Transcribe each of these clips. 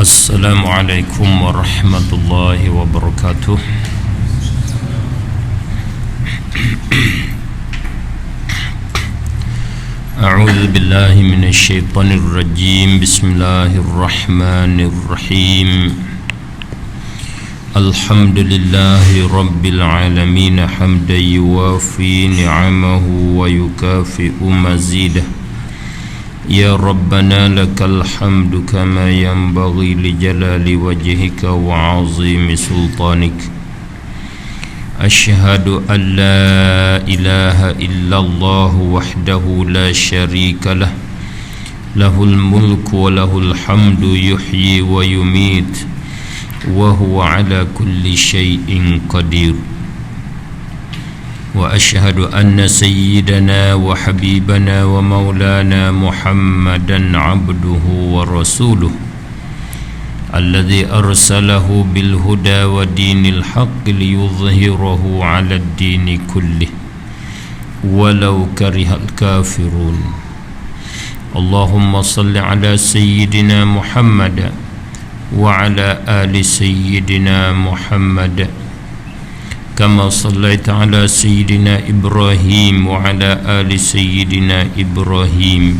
Assalamualaikum warahmatullahi wabarakatuh. A'udzu billahi minasy syaithanir rajim. Bismillahirrahmanirrahim. Alhamdulillahi rabbil alamin hamdan yuwafi ni'amahu wa yukafi'u mazidah. Ya Rabbana lakal hamdu kama yanbaghi li jalali wajhika wa 'azimi sultanik. Ashhadu an la ilaha illallah wahdahu la syarika lah. Lahul mulku wa lahul hamdu yuhyi wa yumit wa huwa ala kulli syai'in qadir. Wa ashhadu anna sayyidana wa habibana wa maulana Muhammadan abduhu wa rasuluh alladhi arsalahu bil huda wa dinil haqqi liyudhhirahu 'ala ad-dini kullih walau karihal kafirun. Allahumma salli ala sayyidina Muhammad wa ala ali sayyidina Muhammad kama sallaita ala sayyidina Ibrahim wa ala ali sayyidina Ibrahim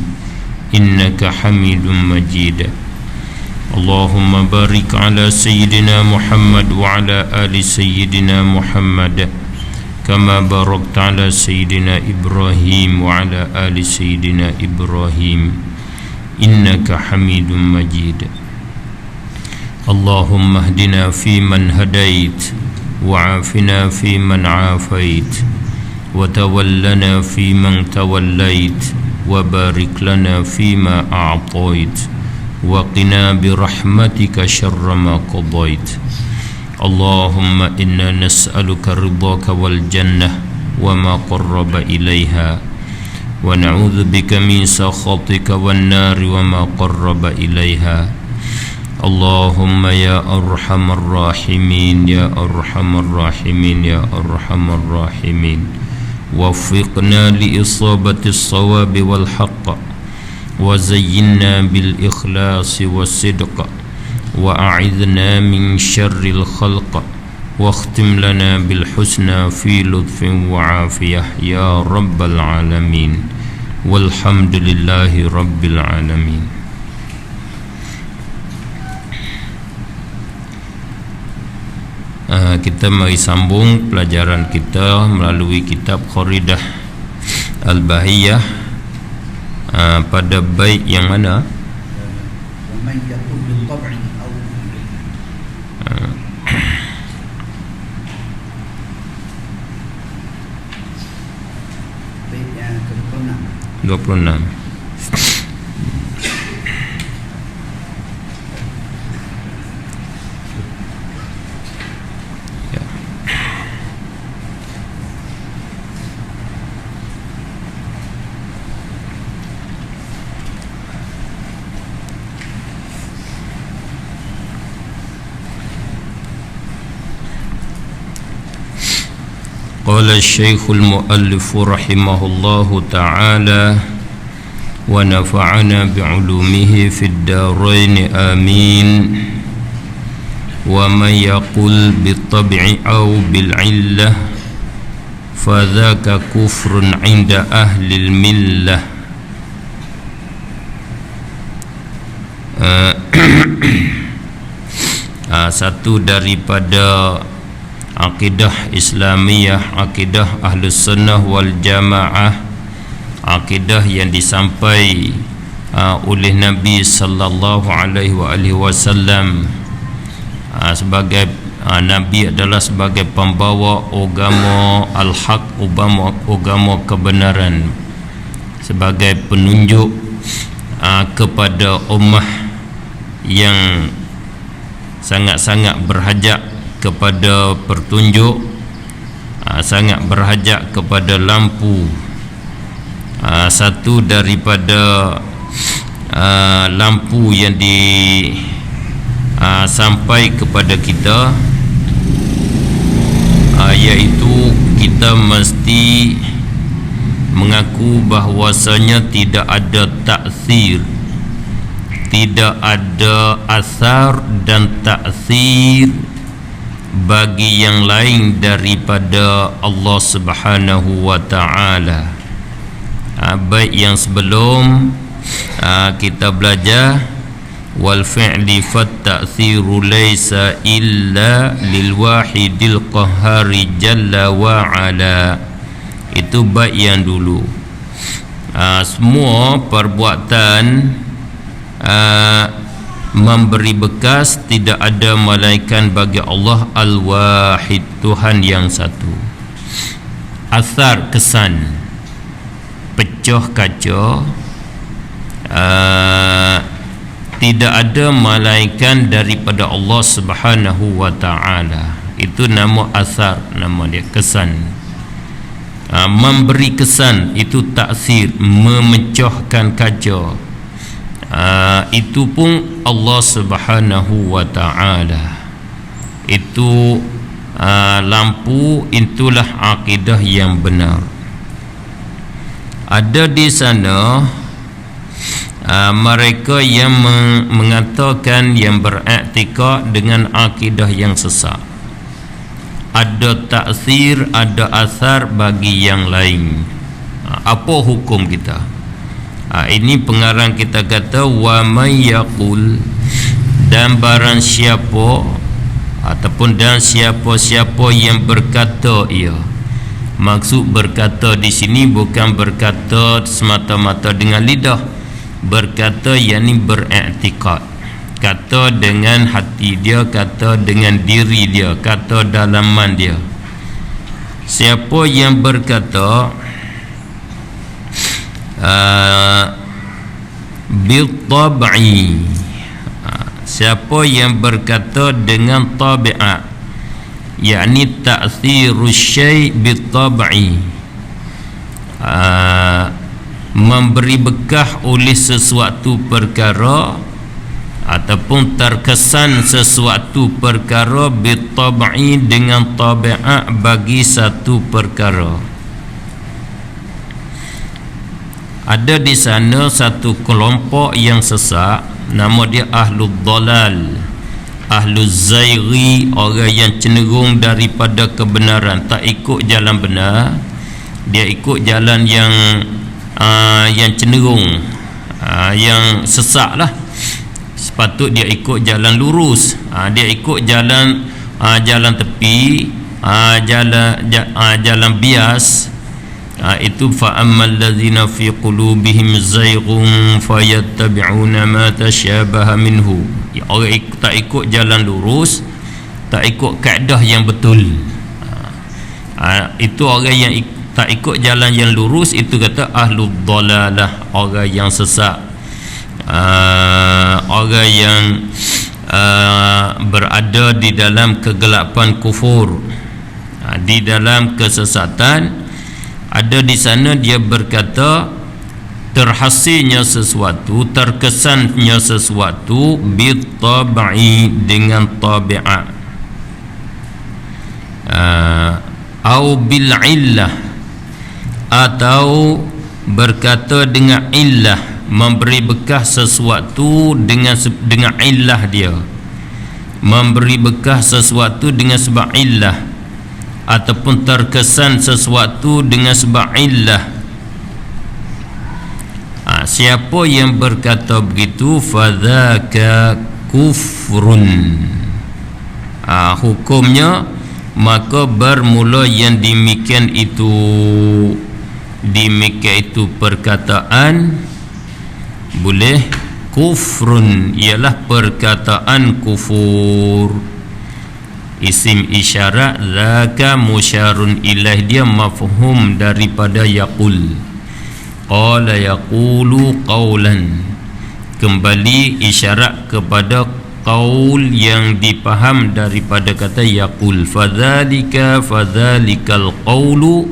innaka Hamidum Majid. Allahumma barik ala sayyidina Muhammad wa ala ali sayyidina Muhammad kama barakta ala sayyidina Ibrahim wa ala ali sayyidina Ibrahim innaka Hamidum Majid. Allahumma hdina fi man hadait وعافنا في من عافيت وتولنا في من توليت وبارك لنا فيما أعطيت وقنا برحمتك شر ما قضيت. اللهم إنا نسألك رضاك والجنة وما قرب إليها ونعوذ بك من سخطك والنار وما قرب إليها. Allahumma ya arhamar rahimin, ya arhamar rahimin, ya arhamar rahimin, waffiqna li isabati as-sawabi wal haqq wa zayyinna bil ikhlasi was sidq wa a'idhna min syarril khalq wa khtim lana bil husna fi lutfin wa afiyah ya rabbal alamin walhamdulillahi rabbil alamin. Kita mari sambung pelajaran kita melalui kitab Kharidah Al-Bahiyah pada bait yang mana? Bait yang ke-26. Qala Syekhul Muallif rahimahullahu ta'ala wa nafa'ana bi'ulumihi fid darain amin. Wa man yaqul bit-tab'i aw bil-'illah fadhaka kufrun 'inda ahli al-millah. Satu daripada akidah Islamiyah, akidah Ahlus Sunnah wal Jamaah, akidah yang disampai oleh Nabi sallallahu alaihi wasallam sebagai Nabi adalah sebagai pembawa agama al-haq, agama kebenaran, sebagai penunjuk kepada ummah yang sangat-sangat berhajat kepada petunjuk, sangat berhajat kepada lampu. Satu daripada lampu yang sampai kepada kita, iaitu kita mesti mengaku bahwasanya tidak ada taksir, tidak ada asar dan ta'thir bagi yang lain daripada Allah Subhanahu wa ta'ala. Baik yang sebelum kita belajar wal fi'li fat ta'thiru laysa illa lil wahidil qahhari jalla wa ala. Itu bait yang dulu. Semua perbuatan memberi bekas tidak ada melainkan bagi Allah al-wahid, Tuhan yang satu. Asar, kesan, pecah kaca, tidak ada melainkan daripada Allah Subhanahu wa ta'ala. Itu nama asar, nama dia kesan. Memberi kesan itu taksir, memecahkan kaca. Itu pun Allah Subhanahu wa ta'ala. Itu lampu, itulah akidah yang benar. Ada di sana mereka yang mengatakan, yang beriktikad dengan akidah yang sesat. Ada taksir, ada asar bagi yang lain. Apa hukum kita? Ini pengarang kita kata, wa may yaqul, dan barang siapa ataupun dan siapa-siapa yang berkata ia. Maksud berkata di sini bukan berkata semata-mata dengan lidah, berkata yakni beriktikad. Kata dengan hati dia, kata dengan diri dia, kata dalaman dia. Siapa yang berkata bil tab'i, siapa yang berkata dengan tabi'at, yakni ta'thirus syai' bil tab'i, memberi bekah oleh sesuatu perkara ataupun terkesan sesuatu perkara bitab'i, dengan tabi'at bagi satu perkara. Ada di sana satu kelompok yang sesat, nama dia ahlul dalal, ahlul zaighi, orang yang cenderung daripada kebenaran, tak ikut jalan benar, dia ikut jalan yang cenderung yang sesat lah. Sepatut dia ikut jalan lurus, dia ikut jalan tepi, jalan bias. Itu fa ammal ladzina fi qulubihim zayghun fayattabi'una ma tashabaha minhu. Orang tak ikut jalan lurus, tak ikut kaedah yang betul. Itu orang yang tak ikut jalan yang lurus, itu kata ahlul dalalah, orang yang sesat, orang yang berada di dalam kegelapan kufur, di dalam kesesatan. Ada di sana dia berkata terhasilnya sesuatu, terkesannya sesuatu bitab'i, dengan tabi'at, au bil illah, atau berkata dengan illah, memberi bekah sesuatu dengan illah dia, memberi bekah sesuatu dengan sebab illah, ataupun terkesan sesuatu dengan sebab illah. Siapa yang berkata begitu, fadzaka kufrun, hukumnya maka bermula yang demikian itu perkataan boleh kufrun, ialah perkataan kufur. Isim isyarat zaka musyarun ilaih, dia mafhum daripada yaqul. Qala yaqulu qawlan, kembali isyarat kepada qaul yang dipaham daripada kata yaqul. Fadzalikal qawlu,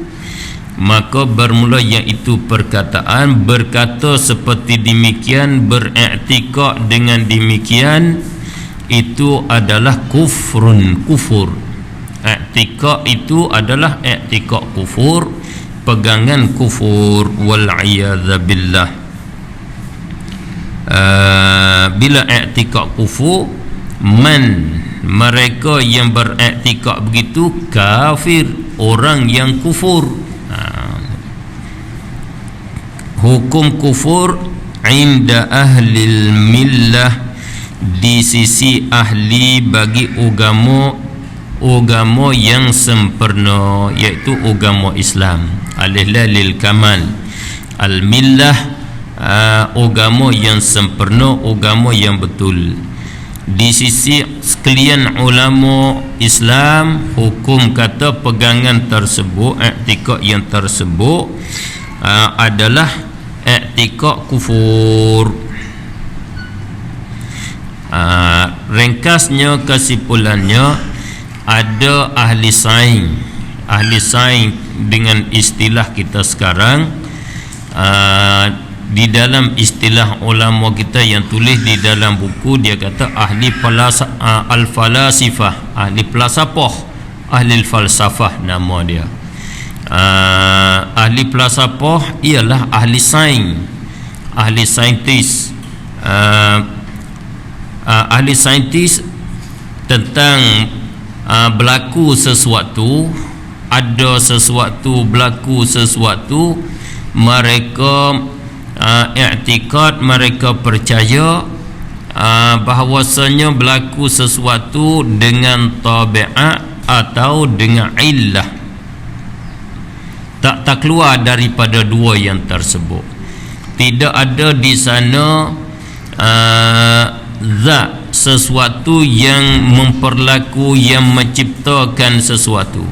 maka bermula iaitu perkataan, berkata seperti demikian, beriktikad dengan demikian, itu adalah kufrun, kufur. I'tiqad itu adalah i'tiqad kufur, pegangan kufur, wal a'yadza billah. bila i'tikad kufur, mereka yang beriktikad begitu kafir, orang yang kufur. Hukum kufur inda ahli millah, di sisi ahli bagi agama yang sempurna, iaitu agama Islam. Alif lam lil kamal, al millah, agama yang sempurna, agama yang betul. Di sisi sekalian ulama Islam, hukum kata pegangan tersebut, i'tikad yang tersebut adalah i'tikad kufur. Ringkasnya, kesimpulannya, ada ahli sains dengan istilah kita sekarang, di dalam istilah ulama kita yang tulis di dalam buku, dia kata ahli al-falasifah, ahli falsafah, ahli falsafah nama dia. Ahli falsafah ialah ahli sains, ahli saintis, ahli saintis tentang berlaku sesuatu, ada sesuatu, berlaku sesuatu, mereka i'tikad, mereka percaya bahawasanya berlaku sesuatu dengan tabiat atau dengan illah, tak keluar daripada dua yang tersebut. Tidak ada di sana zat, sesuatu yang memperlaku, yang menciptakan sesuatu.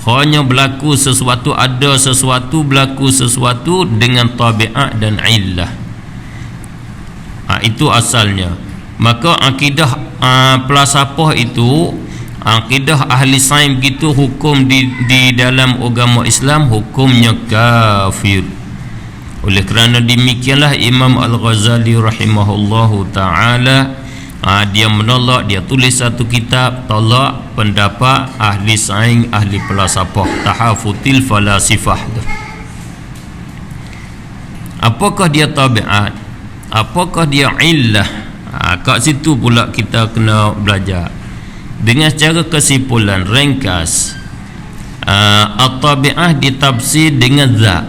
Hanya berlaku sesuatu, ada sesuatu, berlaku sesuatu dengan tabiat dan illah. Itu asalnya. Maka akidah falsafah itu, akidah ahli sains begitu, hukum di dalam agama Islam hukumnya kafir. Oleh kerana demikianlah Imam Al-Ghazali rahimahullahu ta'ala, dia menolak, dia tulis satu kitab tolak pendapat ahli sains, ahli falsafah, Tahafutil Falasifah. Apakah dia tabiat, apakah dia illah? Kat situ pula kita kena belajar. Dengan secara kesimpulan ringkas, at-tabi'ah ditafsir dengan zat,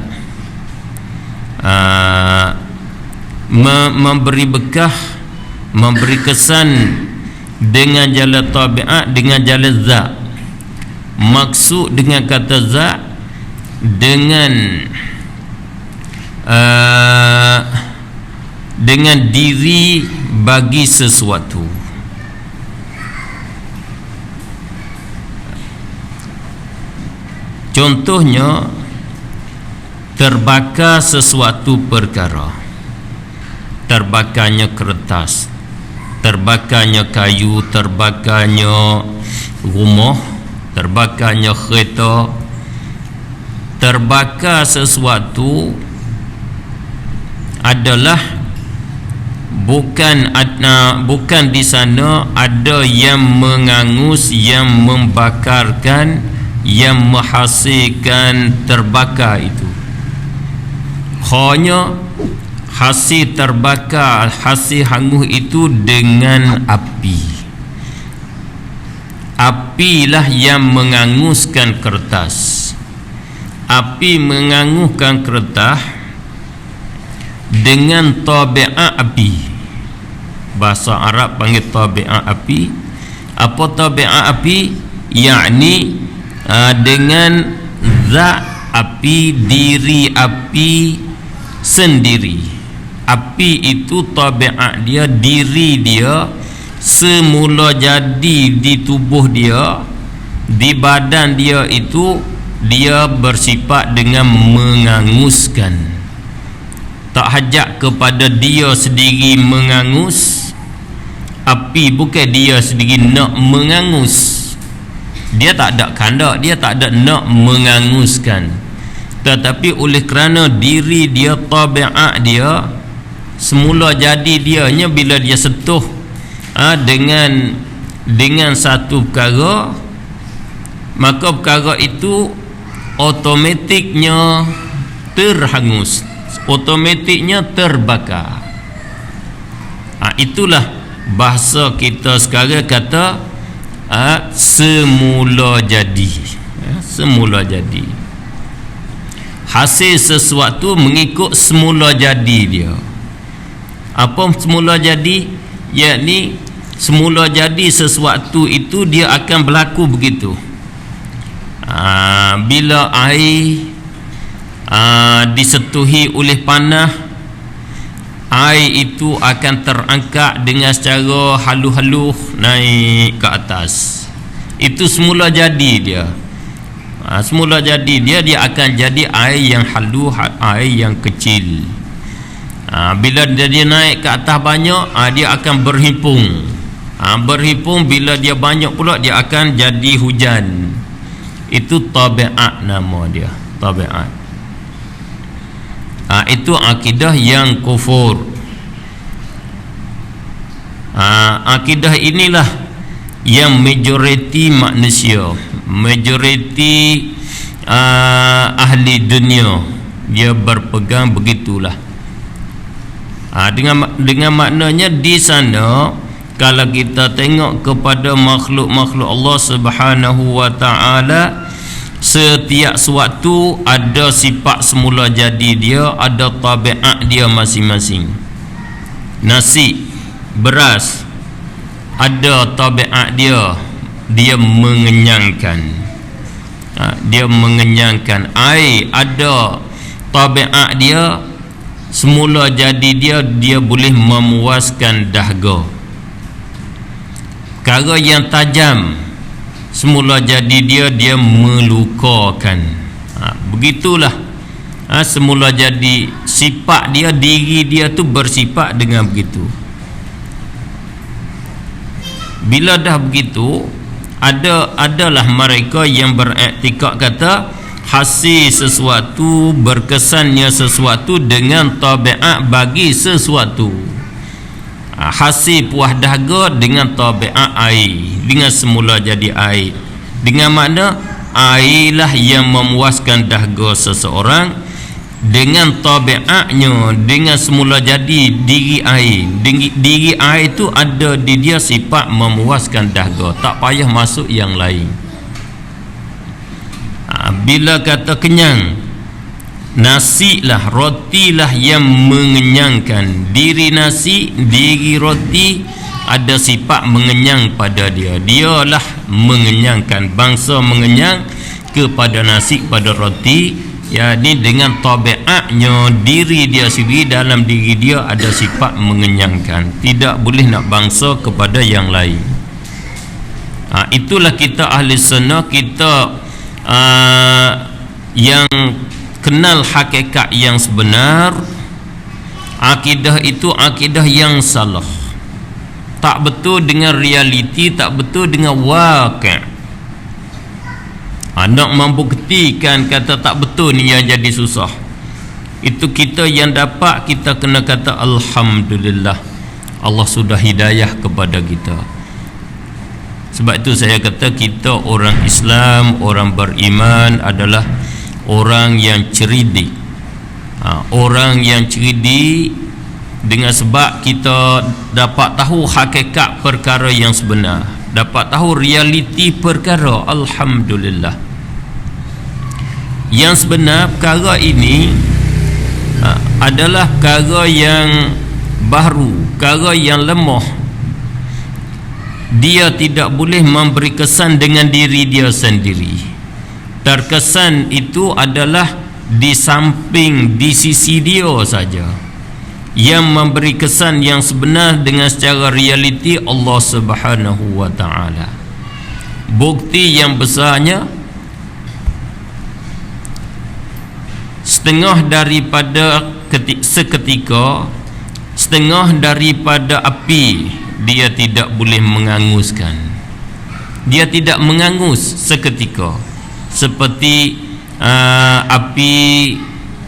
memberi bekah, memberi kesan dengan jalan tabiat, dengan jalan zat. Maksud dengan kata zat, dengan diri bagi sesuatu. Contohnya, terbakar sesuatu perkara, terbakarnya kertas, terbakarnya kayu, terbakarnya rumah, terbakarnya kereta. Terbakar sesuatu adalah bukan di sana ada yang mengangus, yang membakarkan, yang menghasilkan terbakar itu. Hanya hasil terbakar, hasil hangus itu dengan api. Apilah yang menganguskan kertas. Api menganguskan kertas dengan tabiat api. Bahasa Arab panggil tabiat api. Apa tabiat api? Yakni dengan zat api, diri api sendiri. Api itu tabiat dia, diri dia, semula jadi di tubuh dia, di badan dia itu, dia bersifat dengan menganguskan. Tak hajat kepada dia sendiri mengangus. Api bukan dia sendiri nak mengangus. Dia tak ada kandak, dia tak ada nak menganguskan. Tetapi oleh kerana diri dia, tabiat dia, semula jadi dianya bila dia sentuh dengan satu perkara, maka perkara itu otomatiknya terhangus, otomatiknya terbakar. Itulah bahasa kita sekarang kata semula jadi. Semula jadi. Hasil sesuatu mengikut semula jadi dia. Apa semula jadi? Yakni semula jadi sesuatu itu dia akan berlaku begitu. Bila air disentuhi oleh panah, air itu akan terangkat dengan secara halus-halus naik ke atas. Itu semula jadi dia. Semula jadi dia akan jadi air yang halus, air yang kecil. Bila dia naik ke atas banyak, dia akan berhimpung. Berhimpung, bila dia banyak pula dia akan jadi hujan. Itu tabiat nama dia, tabiat. Itu akidah yang kufur. Akidah inilah yang majoriti manusia, majoriti ahli dunia dia berpegang begitulah. Dengan maknanya di sana kalau kita tengok kepada makhluk-makhluk Allah Subhanahu wa taala, setiap suatu ada sifat semula jadi dia, ada tabiat dia masing-masing. Nasi, beras, ada tabiat dia, dia mengenyangkan. Dia mengenyangkan. Air ada tabiat dia, semula jadi dia boleh memuaskan dahaga. Perkara yang tajam, semula jadi dia melukakan. Begitulah. Semula jadi sifat dia, diri dia tu bersifat dengan begitu. Bila dah begitu, adalah mereka yang beriktikad kata hasil sesuatu, berkesannya sesuatu dengan tabiat bagi sesuatu. Hasil puas dahaga dengan tabiat air, dengan semula jadi air. Dengan makna airlah yang memuaskan dahaga seseorang, dengan tabiatnya, dengan semula jadi diri air. Diri air itu ada di dia sifat memuaskan dahaga, tak payah masuk yang lain. Bila kata kenyang, nasi lah, roti lah yang mengenyangkan. Diri nasi, diri roti ada sifat mengenyang pada dia. Dialah mengenyangkan, bangsa mengenyang kepada nasi, pada roti. Ya, ni dengan tabiatnya diri dia sendiri, dalam diri dia ada sifat mengenyangkan, tidak boleh nak bangsa kepada yang lain. Itulah kita ahli sunnah, kita yang kenal hakikat yang sebenar. Akidah itu akidah yang salah, tak betul dengan realiti, tak betul dengan waqi'. Nak membuktikan kata tak betul ni yang jadi susah. Itu kita yang dapat, kita kena kata alhamdulillah, Allah sudah hidayah kepada kita. Sebab itu saya kata kita orang Islam, orang beriman adalah orang yang cerdik. Orang yang cerdik dengan sebab kita dapat tahu hakikat perkara yang sebenar, dapat tahu realiti perkara. Alhamdulillah. Yang sebenar perkara ini adalah perkara yang baru, perkara yang lemah. Dia tidak boleh memberi kesan dengan diri dia sendiri. Terkesan itu adalah di samping, di sisi dia saja. Yang memberi kesan yang sebenar dengan secara realiti Allah Subhanahu wa taala. Bukti yang besarnya, setengah daripada seketika, setengah daripada api dia tidak boleh menganguskan. Dia tidak mengangus seketika, seperti api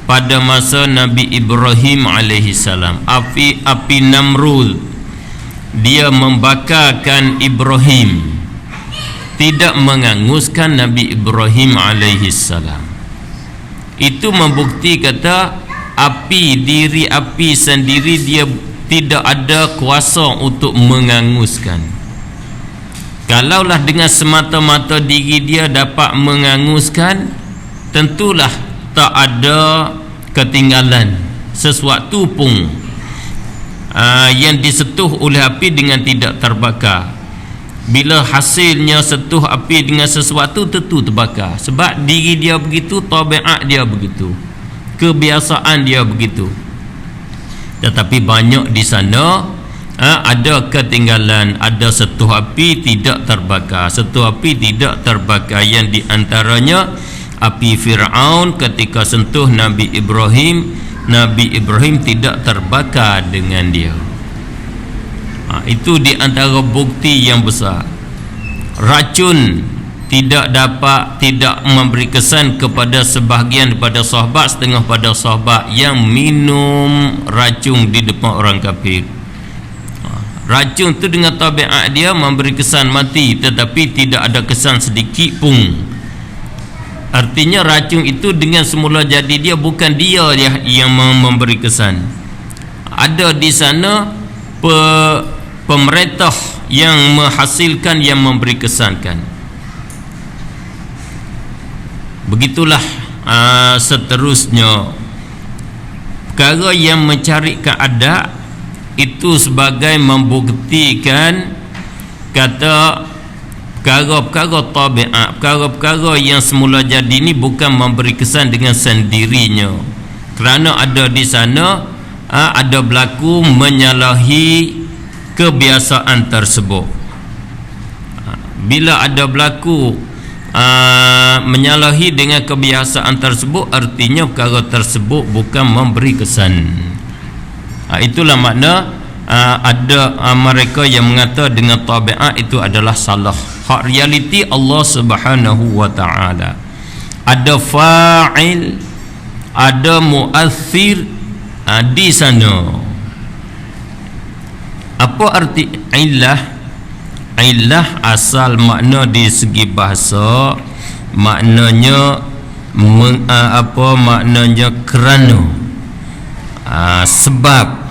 pada masa Nabi Ibrahim alaihissalam. Api Namrud, dia membakarkan Ibrahim, tidak menganguskan Nabi Ibrahim alaihissalam. Itu membukti kata api, diri api sendiri dia tidak ada kuasa untuk menganguskan. Kalaulah dengan semata-mata diri dia dapat menganguskan, tentulah tak ada ketinggalan sesuatu pun yang disentuh oleh api dengan tidak terbakar. Bila hasilnya sentuh api dengan sesuatu, tentu terbakar. Sebab diri dia begitu, tabiat dia begitu, kebiasaan dia begitu. Tetapi banyak di sana ada ketinggalan, ada sentuh api tidak terbakar. Sentuh api tidak terbakar yang diantaranya api Fir'aun ketika sentuh Nabi Ibrahim. Nabi Ibrahim tidak terbakar dengan dia. Itu di antara bukti yang besar. Racun tidak memberi kesan kepada sebahagian daripada sahabat, setengah pada sahabat yang minum racun di depan orang kafir. Racun tu dengan tabiat dia memberi kesan mati, tetapi tidak ada kesan sedikit pun. Artinya racun itu dengan semula jadi dia, bukan dia yang memberi kesan. Ada di sana pemerintah yang menghasilkan, yang memberi kesankan. Begitulah seterusnya. Perkara yang mencari keadaan itu sebagai membuktikan kata perkara-perkara tabiat, perkara-perkara yang semula jadi ni bukan memberi kesan dengan sendirinya, kerana ada di sana ada berlaku menyalahi kebiasaan tersebut. Bila ada berlaku menyalahi dengan kebiasaan tersebut, artinya perkara tersebut bukan memberi kesan. Itulah makna ada mereka yang mengata dengan tabiat itu adalah salah. Hak realiti Allah Subhanahu wa ta'ala. Ada fa'il, ada mu'athir di sana. Apa arti illah? Illah asal makna di segi bahasa, maknanya maknanya kerana, sebab,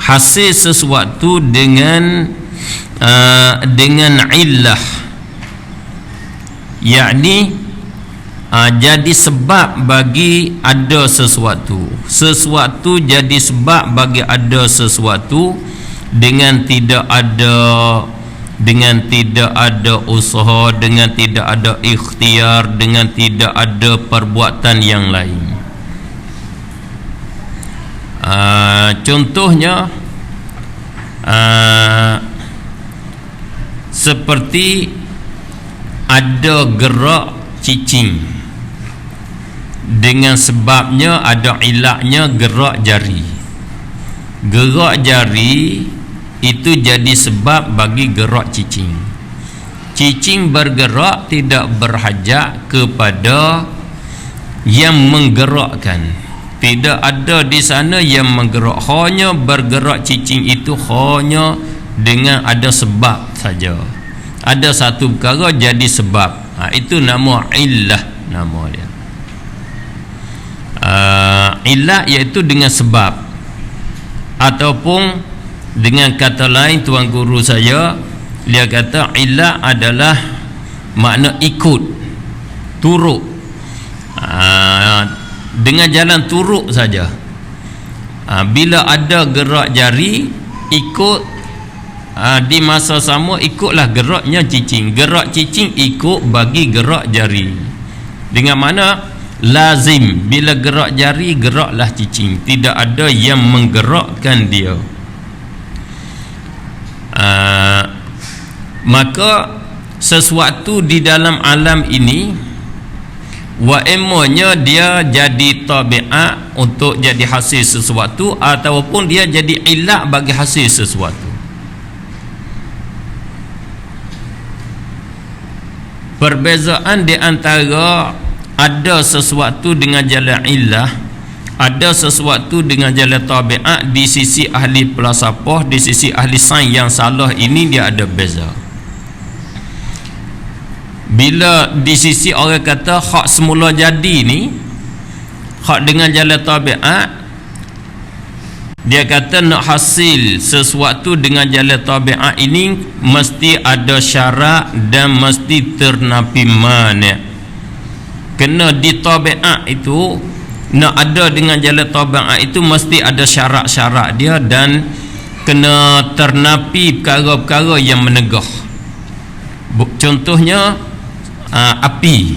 hasil sesuatu dengan illah, yakni jadi sebab bagi ada sesuatu. Sesuatu jadi sebab bagi ada sesuatu dengan tidak ada usaha, dengan tidak ada ikhtiar, dengan tidak ada perbuatan yang lain. Contohnya seperti ada gerak cicing, dengan sebabnya ada ilahnya gerak jari. Gerak jari itu jadi sebab bagi gerak cicing. Cicing bergerak tidak berhajat kepada yang menggerakkan. Tidak ada di sana yang menggerak, hanya bergerak cicing itu hanya dengan ada sebab saja. Ada satu perkara jadi sebab. Itu nama illah, nama dia. Illah iaitu dengan sebab, ataupun dengan kata lain tuan guru saya, dia kata illah adalah makna ikut, turut, dengan jalan turut saja. Bila ada gerak jari, ikut, di masa sama ikutlah geraknya cicing. Gerak cicing ikut bagi gerak jari. Dengan mana lazim, bila gerak jari, geraklah cicing. Tidak ada yang menggerakkan dia. Maka sesuatu di dalam alam ini, wa imanya dia jadi tabiat untuk jadi hasil sesuatu, ataupun dia jadi ilah bagi hasil sesuatu. Perbezaan di antara ada sesuatu dengan jalan ilah, ada sesuatu dengan jalan tabiat, di sisi ahli falsafah, di sisi ahli sains yang salah ini dia ada beza. Bila di sisi orang kata hak semula jadi ni, hak dengan jalan tabiat, dia kata nak hasil sesuatu dengan jalan tabiat ini mesti ada syarat dan mesti ternapi mani'. Kena di tabiat itu, nak ada dengan jalan tabiat itu mesti ada syarat-syarat dia dan kena ternapi perkara-perkara yang menegah. Contohnya api,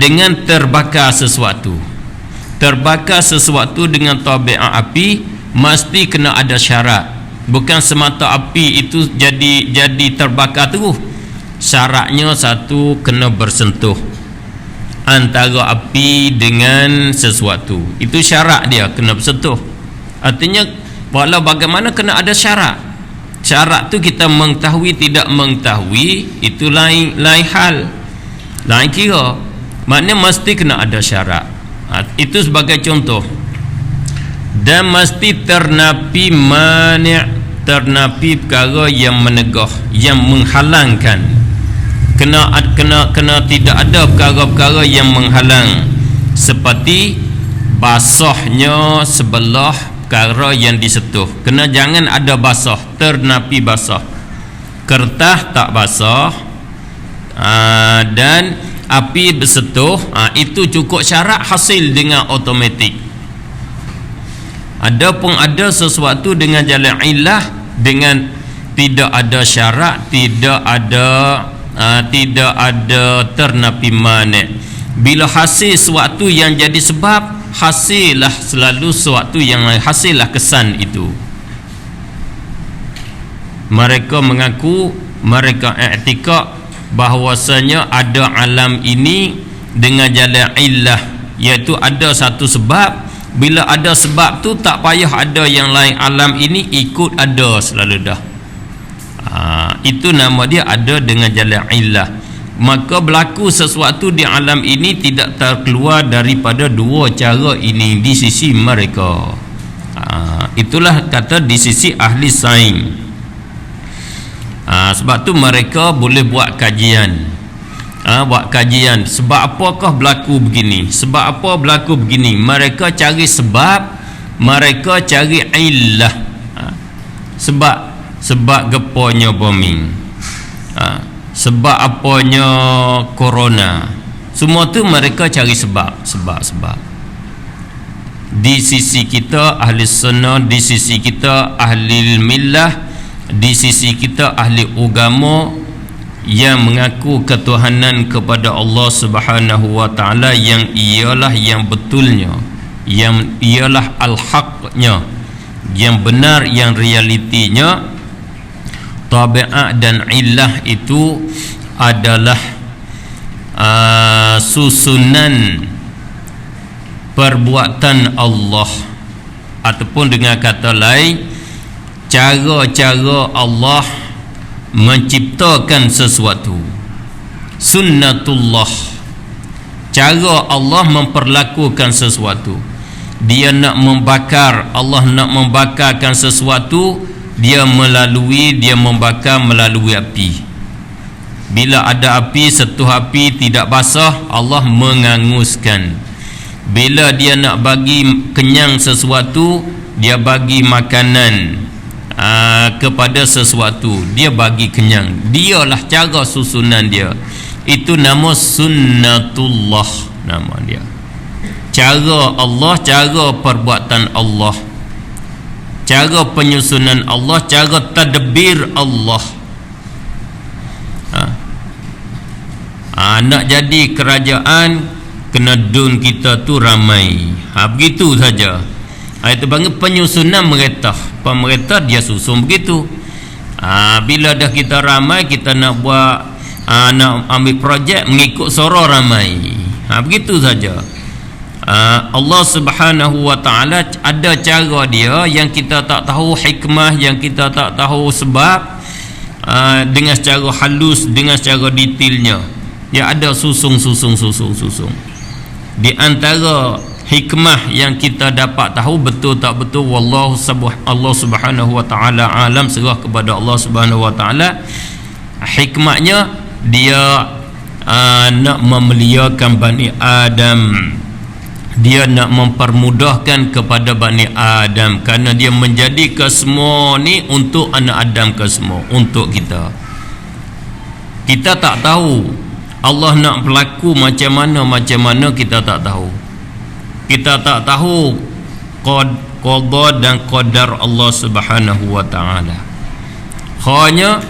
dengan terbakar sesuatu. Terbakar sesuatu dengan tabiat api mesti kena ada syarat. Bukan semata api itu jadi terbakar terus. Syaratnya satu, kena bersentuh antara api dengan sesuatu. Itu syarat dia, kena bersentuh. Artinya walau bagaimana kena ada syarat. Syarat tu kita mengetahui tidak mengetahui itu lain hal, lain kira. Maknanya mesti kena ada syarat. Itu sebagai contoh. Dan mesti ternapi mani', ternapi perkara yang menegah, yang menghalangkan. Kena tidak ada perkara-perkara yang menghalang, seperti basahnya sebelah perkara yang disentuh. Kena jangan ada basah, ternapi basah. Kertas tak basah, dan api bersentuh, itu cukup syarat hasil dengan automatik. Adapun ada sesuatu dengan jalan illah, dengan tidak ada syarat, tidak ada ternapi mani'. Bila hasil sesuatu yang jadi sebab, hasillah selalu sesuatu yang lain, hasillah kesan itu. Mereka mengaku, mereka i'tikad bahawasanya ada alam ini dengan jalan illah, iaitu ada satu sebab. Bila ada sebab tu tak payah ada yang lain, alam ini ikut ada selalu dah. Itu nama dia ada dengan jalan illah. Maka berlaku sesuatu di alam ini tidak terkeluar daripada dua cara ini di sisi mereka. Itulah kata di sisi ahli sains. Sebab tu mereka boleh buat kajian. Buat kajian sebab apakah berlaku begini, sebab apa berlaku begini. Mereka cari sebab, mereka cari illah. Sebab gepanya bombing, sebab apanya corona. Semua tu mereka cari sebab. Di sisi kita ahli sunnah, di sisi kita ahli millah, di sisi kita ahli agama yang mengaku ketuhanan kepada Allah Subhanahu wa taala, yang ialah yang betulnya, yang ialah al-haqnya, yang benar, yang realitinya. Tabiat dan illah itu adalah susunan perbuatan Allah, ataupun dengan kata lain, cara-cara Allah menciptakan sesuatu. Sunnatullah, cara Allah memperlakukan sesuatu. Dia nak membakar, Allah nak membakarkan sesuatu, dia membakar melalui api. Bila ada api, sentuh api tidak basah, Allah menganguskan. Bila dia nak bagi kenyang sesuatu, dia bagi makanan kepada sesuatu, dia bagi kenyang. Dialah cara susunan dia. Itu nama sunnatullah, nama dia. Cara Allah, cara perbuatan Allah, cara penyusunan Allah, cara tadbir Allah. Nak jadi kerajaan, kena dun kita tu ramai. Begitu saja. Itu panggil penyusunan merintah. Pemerintah dia susun begitu. Bila dah kita ramai, kita nak buat, nak ambil projek mengikut suara ramai. Begitu saja. Allah Subhanahu wa taala ada cara dia yang kita tak tahu hikmah, yang kita tak tahu sebab, dengan secara halus, dengan secara detailnya. Dia ada susung. Di antara hikmah yang kita dapat tahu betul tak betul, Allah Subhanahu wa taala alam, serah kepada Allah Subhanahu wa taala. Hikmatnya dia nak memuliakan Bani Adam, dia nak mempermudahkan kepada Bani Adam, kerana dia menjadi ke semua ni untuk anak Adam ke semua, untuk kita. Kita tak tahu Allah nak berlaku macam mana kita tak tahu. Kita tak tahu qada dan qadar Allah Subhanahu wa taala. Hanya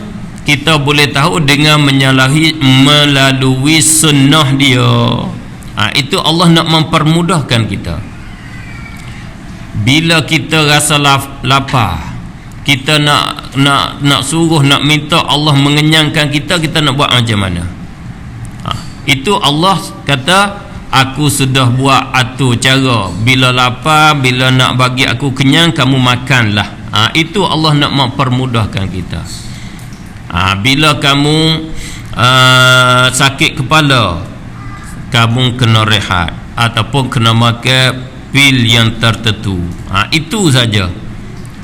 kita boleh tahu dengan melalui sunnah dia. Itu Allah nak mempermudahkan kita. Bila kita rasa lapar, kita nak suruh, nak minta Allah mengenyangkan kita, kita nak buat macam mana? Itu Allah kata, aku sudah buat atur cara. Bila lapar, bila nak bagi aku kenyang, kamu makanlah. Itu Allah nak mempermudahkan kita. Bila kamu sakit kepala, kamu kena rehat ataupun kena makan pil yang tertentu. Itu saja.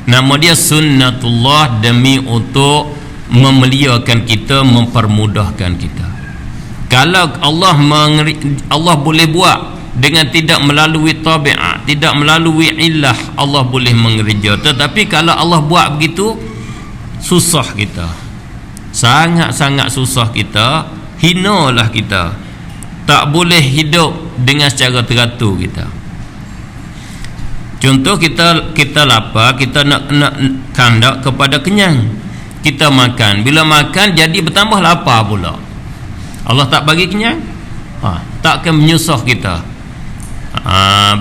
Nama dia sunnatullah, demi untuk memuliakan kita, mempermudahkan kita. Kalau Allah boleh buat dengan tidak melalui tabiat, tidak melalui illah, Allah boleh mengerja. Tetapi kalau Allah buat begitu, susah kita, sangat-sangat susah kita, hinalah kita, tak boleh hidup dengan secara teratur kita. Contoh, kita lapar, kita nak kandak kepada kenyang, kita makan. Bila makan jadi bertambah lapar pula, Allah tak bagi kenyang, takkan menyusah kita.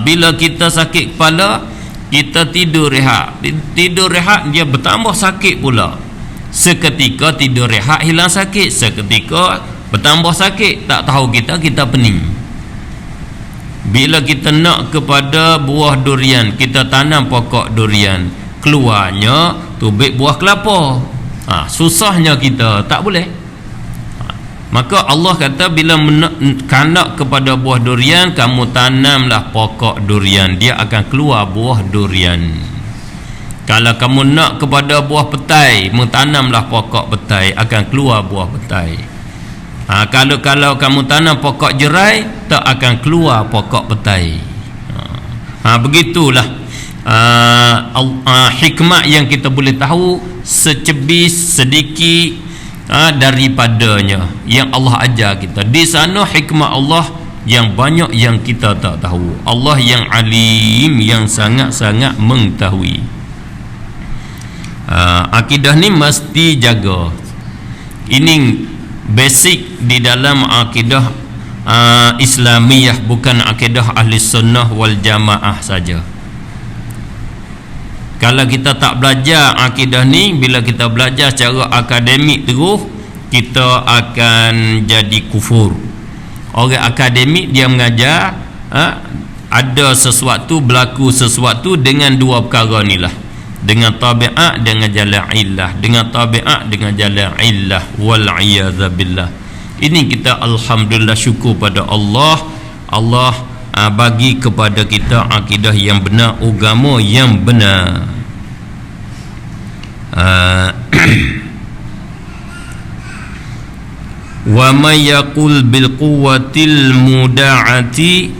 Bila kita sakit kepala, kita tidur rehat, dia bertambah sakit pula. Seketika tidur rehat, hilang sakit. Seketika bertambah sakit, tak tahu kita pening. Bila kita nak kepada buah durian, kita tanam pokok durian, keluarnya tubik buah kelapa. Susahnya kita, tak boleh. Maka Allah kata, bila kanak kepada buah durian, kamu tanamlah pokok durian, dia akan keluar buah durian. Kalau kamu nak kepada buah petai, mentanamlah pokok petai, akan keluar buah petai. Kalau kamu tanam pokok jerai, tak akan keluar pokok petai. Begitulah hikmat yang kita boleh tahu secebis sedikit daripadanya, yang Allah ajar kita. Di sana hikmat Allah yang banyak yang kita tak tahu. Allah yang alim, yang sangat-sangat mengetahui. Akidah ni mesti jaga. Ini basic di dalam akidah Islamiyah, bukan akidah ahli sunnah wal jamaah saja. Kalau kita tak belajar akidah ni, bila kita belajar secara akademik terus, kita akan jadi kufur. Orang akademik dia mengajar, ada sesuatu, berlaku sesuatu dengan dua perkara ni lah, dengan tabiat, dengan jalan illah, dengan tabiat, dengan jalan illah, wal iyadza billah. Ini kita alhamdulillah syukur pada Allah. Allah bagi kepada kita akidah yang benar, agama yang benar. Wa may yaqul bil quwwatil muda'ati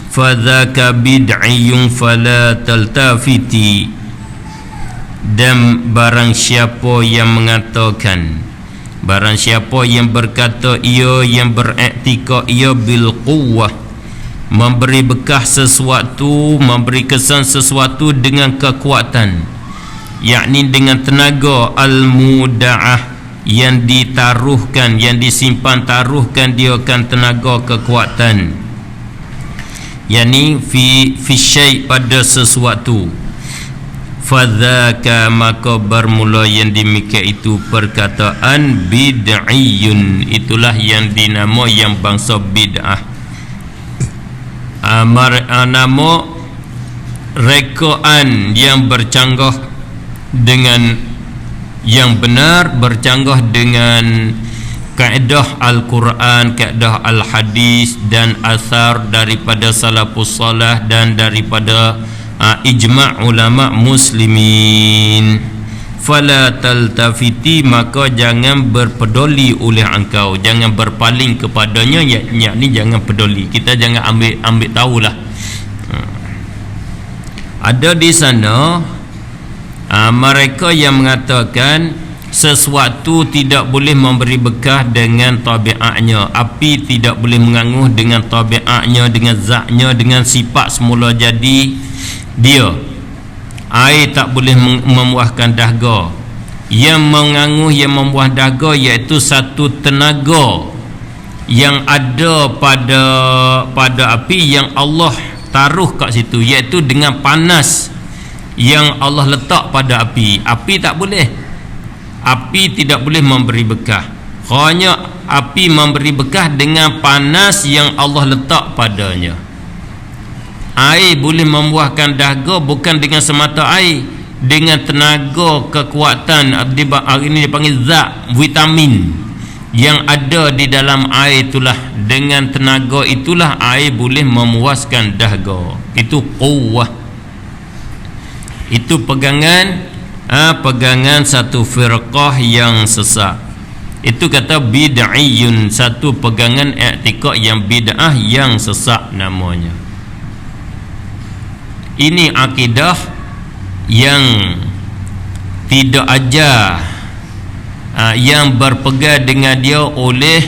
fadzaka bid'iyun fala taltafiti. Dan barang siapa yang mengatakan, barang siapa yang berkata ia, yang berektika ia bil quwwah, memberi bekas sesuatu, memberi kesan sesuatu dengan kekuatan, yakni dengan tenaga, al-muda'ah, yang ditaruhkan, yang disimpan taruhkan, dia akan tenaga kekuatan, yakni fi syai' pada sesuatu, fadzaka, maka bermula yang demikian itu perkataan bid'iyun, itulah yang dinamo yang bangsa bid'ah. Nama rekaan yang bercanggah dengan yang benar, bercanggah dengan kaedah Al-Quran, kaedah Al-Hadis dan asar daripada salafus salah dan daripada ijma' ulama muslimin. fala taltafiti, maka jangan berpeduli oleh engkau, jangan berpaling kepadanya, yakni jangan peduli. Kita jangan ambil tahulah. Ada di sana mereka yang mengatakan sesuatu tidak boleh memberi bekah dengan tabiatnya. Api tidak boleh menganguh dengan tabiatnya, dengan zatnya, dengan sifat semula jadi dia. Air tak boleh membuahkan dahaga. Yang menganguh, yang membuah dahaga iaitu satu tenaga yang ada pada api yang Allah taruh kat situ, iaitu dengan panas yang Allah letak pada api. Api tak boleh. Api tidak boleh memberi bekah. Hanya api memberi bekah dengan panas yang Allah letak padanya. Air boleh membuahkan dahaga bukan dengan semata air, dengan tenaga kekuatan. Hari ini dipanggil zat, vitamin yang ada di dalam air itulah. Dengan tenaga itulah air boleh memuaskan dahaga. Itu quwwah. Itu pegangan satu firqah yang sesat. Itu kata bid'iyun, satu pegangan i'tikad yang bid'ah yang sesat namanya. Ini akidah yang tidak ajar, yang berpegang dengan dia oleh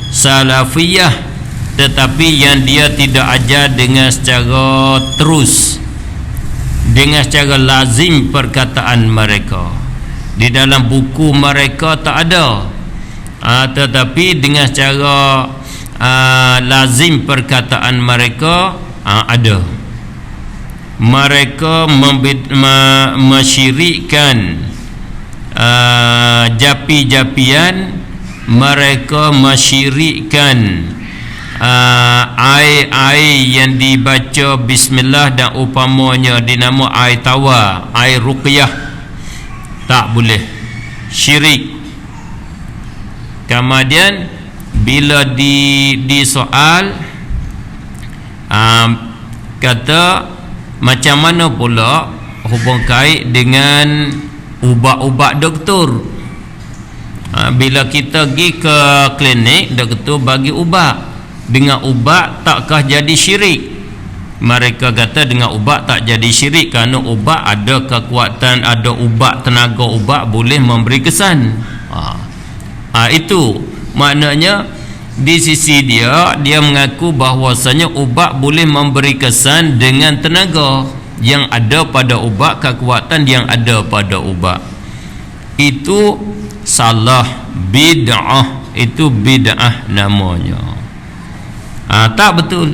salafiyah, tetapi yang dia tidak ajar dengan secara terus, dengan secara lazim perkataan mereka. Di dalam buku mereka tak ada, tetapi dengan secara lazim perkataan mereka ada. Mereka mensyirikkan japi-japian, mereka mensyirikkan air yang dibaca bismillah dan upamanya dinama air tawar, air ruqyah. Tak boleh, syirik. Kemudian bila di soal kata macam mana pula hubung kait dengan ubat-ubat doktor. Bila kita pergi ke klinik, doktor bagi ubat. Dengan ubat takkah jadi syirik? Mereka kata dengan ubat tak jadi syirik, kerana ubat ada kekuatan, ada ubat, tenaga ubat boleh memberi kesan. Itu maknanya di sisi dia mengaku bahawasanya ubat boleh memberi kesan dengan tenaga yang ada pada ubat, kekuatan yang ada pada ubat. Itu salah, bid'ah. Itu bid'ah namanya. Tak betul.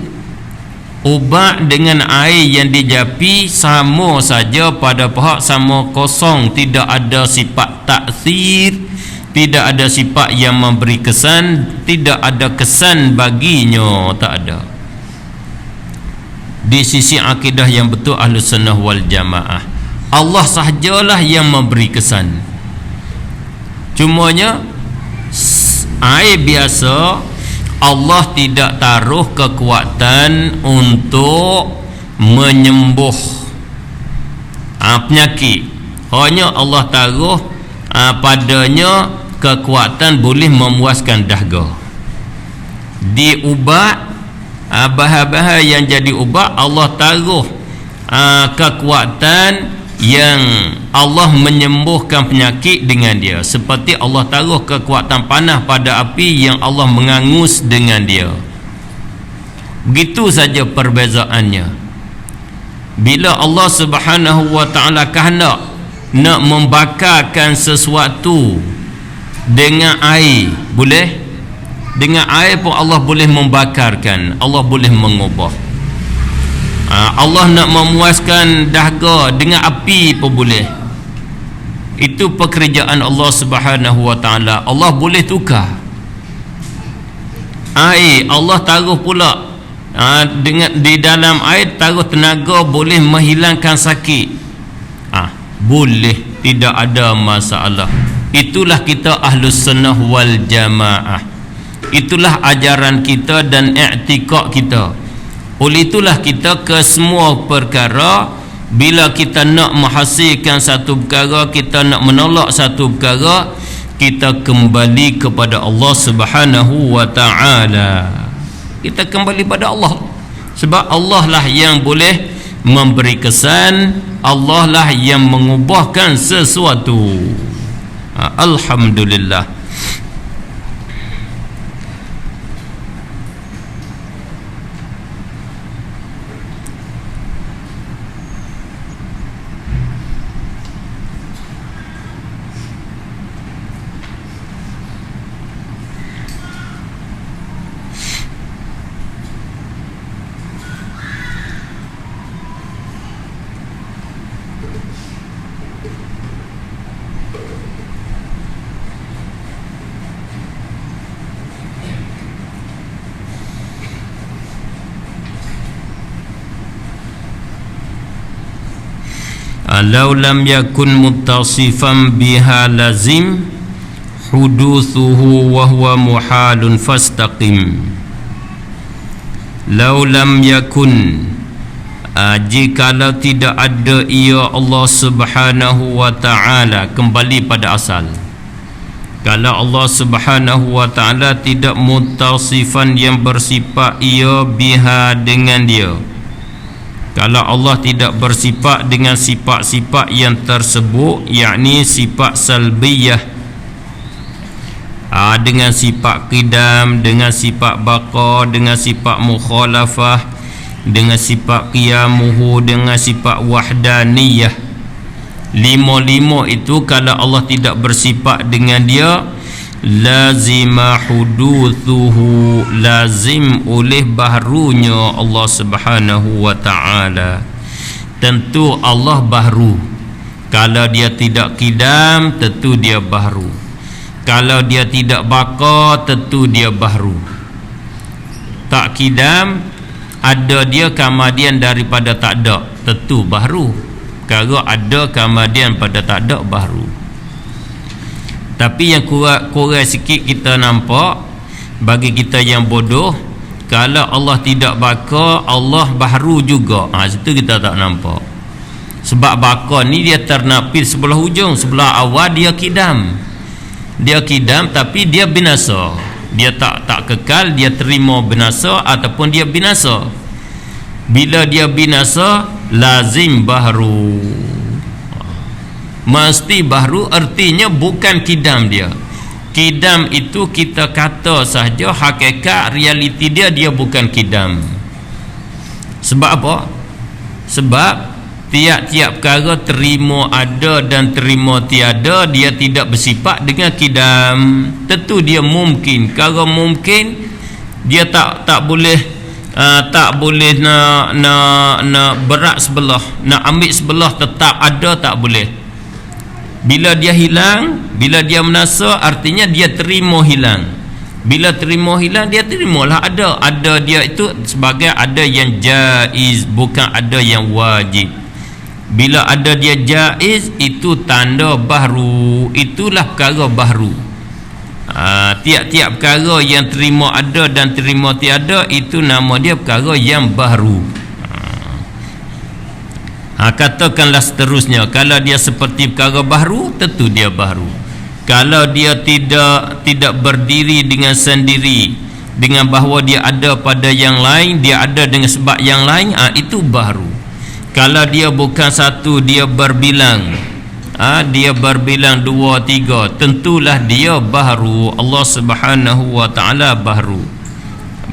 Ubat dengan air yang dijapi sama saja pada pihak, sama kosong, tidak ada sifat taksir, tidak ada sifat yang memberi kesan, tidak ada kesan baginya, tak ada. Di sisi akidah yang betul Ahlus Sunnah wal Jamaah, Allah sahajalah yang memberi kesan. Cumanya air biasa Allah tidak taruh kekuatan untuk menyembuh penyakit. Hanya Allah taruh padanya kekuatan boleh memuaskan dahaga. Di ubat, bahan-bahan yang jadi ubat, Allah taruh kekuatan yang Allah menyembuhkan penyakit dengan dia. Seperti Allah taruh kekuatan panas pada api yang Allah mengangus dengan dia. Begitu saja perbezaannya. Bila Allah Subhanahu wa ta'ala kehendak nak membakarkan sesuatu dengan air, boleh. Dengan air pun Allah boleh membakarkan, Allah boleh mengubah. Allah nak memuaskan dahaga dengan api pun boleh. Itu pekerjaan Allah Subhanahu wa ta'ala. Allah boleh tukar air. Allah taruh pula dengan di dalam air, taruh tenaga boleh menghilangkan sakit. Boleh, tidak ada masalah. Itulah kita Ahlus Sunnah wal Jamaah. Itulah ajaran kita dan i'tikad kita. Oleh itulah kita ke semua perkara Bila kita nak menghasilkan satu perkara, kita nak menolak satu perkara, kita kembali kepada Allah Subhanahu wa ta'ala. Kita kembali pada Allah, sebab Allah lah yang boleh memberi kesan, Allah lah yang mengubahkan sesuatu. Alhamdulillah. Lau lam yakun muttasifan biha lazim huduthuhu wa huwa muhalun fastaqim. Lau lam yakun, jikalau tidak ada ia Allah Subhanahu wa ta'ala, kembali pada asal. Kalau Allah Subhanahu wa ta'ala tidak muttasifan, yang bersifat ia biha dengan dia, kalau Allah tidak bersifat dengan sifat-sifat yang tersebut, yakni sifat salbiyah, dengan sifat qidam, dengan sifat baqa, dengan sifat mukhalafah, dengan sifat qiyamuhu, dengan sifat wahdaniyah. Lima-lima itu kalau Allah tidak bersifat dengan dia, lazima huduthuhu, lazim oleh baharunya Allah Subhanahu wa ta'ala. Tentu Allah baharu. Kalau dia tidak qidam, tentu dia baharu. Kalau dia tidak baqa, tentu dia baharu. Tak qidam, ada dia kamadian daripada tak ada, tentu baharu. Kalau ada kamadian pada tak ada, baharu. Tapi yang kurang sikit kita nampak, bagi kita yang bodoh, kalau Allah tidak baqa, Allah baharu juga. Situ kita tak nampak. Sebab baqa ni dia ternapil sebelah hujung, sebelah awal dia qidam. Dia qidam tapi dia binasa. Dia tak kekal, dia terima binasa ataupun dia binasa. Bila dia binasa, lazim baharu. Mesti baharu, artinya bukan qidam dia. Qidam itu kita kata sahaja, hakikat realiti dia bukan qidam. Sebab apa? Sebab tiap-tiap perkara terima ada dan terima tiada, dia tidak bersifat dengan qidam. Tentu dia mungkin. Kalau mungkin, dia tak boleh tak boleh nak berat sebelah, nak ambil sebelah tetap ada, tak boleh. Bila dia hilang, bila dia menasa, artinya dia terima hilang. Bila terima hilang, dia terimalah ada. Ada dia itu sebagai ada yang jaiz, bukan ada yang wajib. Bila ada dia jaiz, itu tanda baharu. Itulah perkara baharu. Tiap-tiap perkara yang terima ada dan terima tiada, itu nama dia perkara yang baharu. Katakanlah seterusnya, kalau dia seperti perkara baharu, tentu dia baharu. Kalau dia tidak berdiri dengan sendiri, dengan bahawa dia ada pada yang lain, dia ada dengan sebab yang lain, itu baharu. Kalau dia bukan satu, dia berbilang, dia berbilang 2, 3, tentulah dia baharu. Allah Subhanahu wa ta'ala baharu.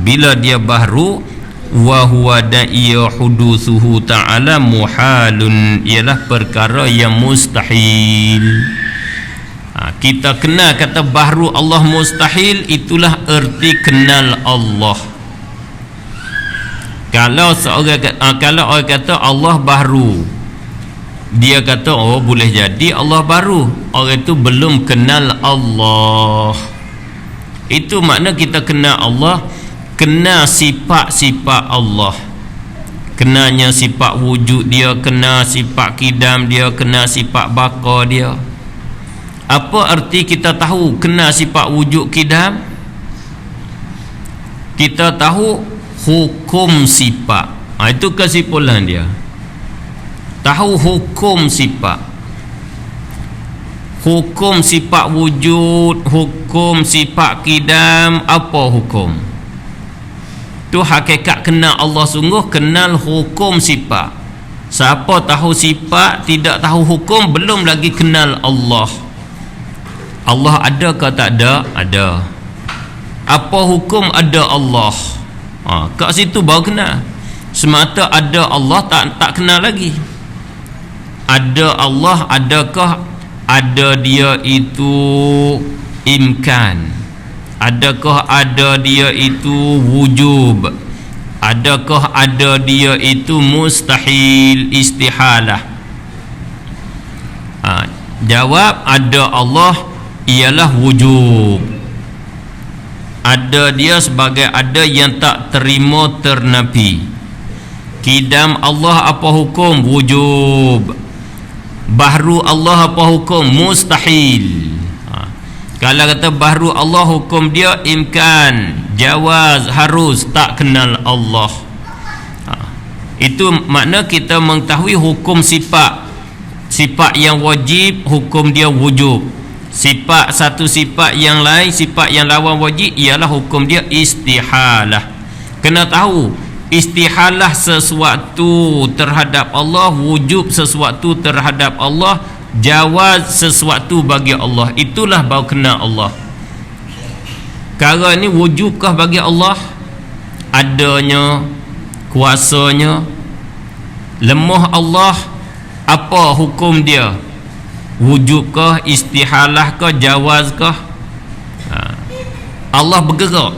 Bila dia baharu, wa huwa da'iya huduthuhu ta'ala muhalun, ialah perkara yang mustahil. Kita kenal kata baharu Allah mustahil, itulah erti kenal Allah. Kalau orang kata Allah baharu, dia kata oh boleh jadi Allah baharu, orang itu belum kenal Allah. Itu makna kita kenal Allah, kenal sifat-sifat Allah, kenanya sifat wujud dia, kenal sifat qidam dia, kenal sifat baqa dia. Apa arti kita tahu kenal sifat wujud qidam? Kita tahu hukum sifat. Itu kesimpulan dia. tahu hukum sifat, hukum sifat wujud, hukum sifat qidam. Apa hukum tu? Hakikat kenal Allah sungguh, kenal hukum sifat. Siapa tahu sifat tidak tahu hukum, belum lagi kenal Allah. Allah ada ke tak ada? Ada. Apa hukum ada Allah? Kat situ baru kenal. Semata ada Allah tak kenal lagi. Ada Allah, adakah ada dia itu imkan? Adakah ada dia itu wujub? Adakah ada dia itu mustahil, istihalah? Jawab, ada Allah ialah wujub. Ada dia sebagai ada yang tak terima ternafi. Qidam Allah apa hukum? Wujub. Bahru Allah apa hukum? Mustahil. Kalau kata bahru Allah, hukum dia imkan, jawaz, harus, tak kenal Allah. Itu makna kita mengetahui hukum sifat. Sifat yang wajib, hukum dia wujub. Sifat satu sifat yang lain, sifat yang lawan wajib, ialah hukum dia istihalah. Kena tahu istihalah sesuatu terhadap Allah, wujub sesuatu terhadap Allah, jawaz sesuatu bagi Allah. Itulah baru kenal Allah. Perkara ni wujubkah bagi Allah? Adanya, kuasanya. Lemah Allah, apa hukum dia? Wujubkah, istihalahkah, jawazkah? Allah bergerak.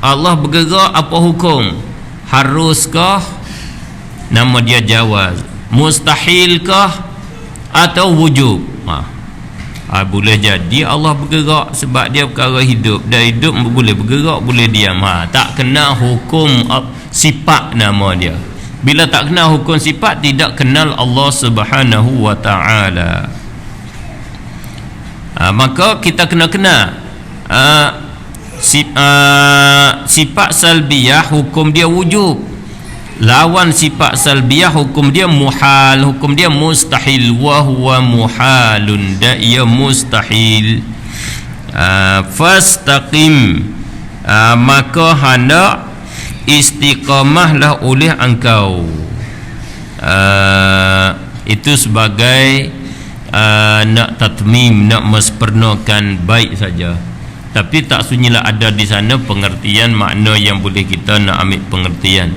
Allah bergerak, apa hukum? Haruskah? Nama dia jawaz. Mustahilkah atau wujub? Boleh jadi Allah bergerak sebab dia perkara hidup. Dan hidup boleh bergerak, boleh diam. Tak kena hukum sifat nama dia. Bila tak kenal hukum sifat, tidak kenal Allah Subhanahu wa ta'ala. Maka kita kena kenal sifat salbiyah, hukum dia wujub. Lawan sifat salbiyah, hukum dia muhal, hukum dia mustahil. Wa huwa muhalun, dan ia mustahil. Fastaqim, maka hendak istiqamahlah oleh engkau. Itu sebagai nak tatmim, nak mespernakan baik saja. Tapi tak sunyilah ada di sana pengertian makna yang boleh kita nak ambil pengertian.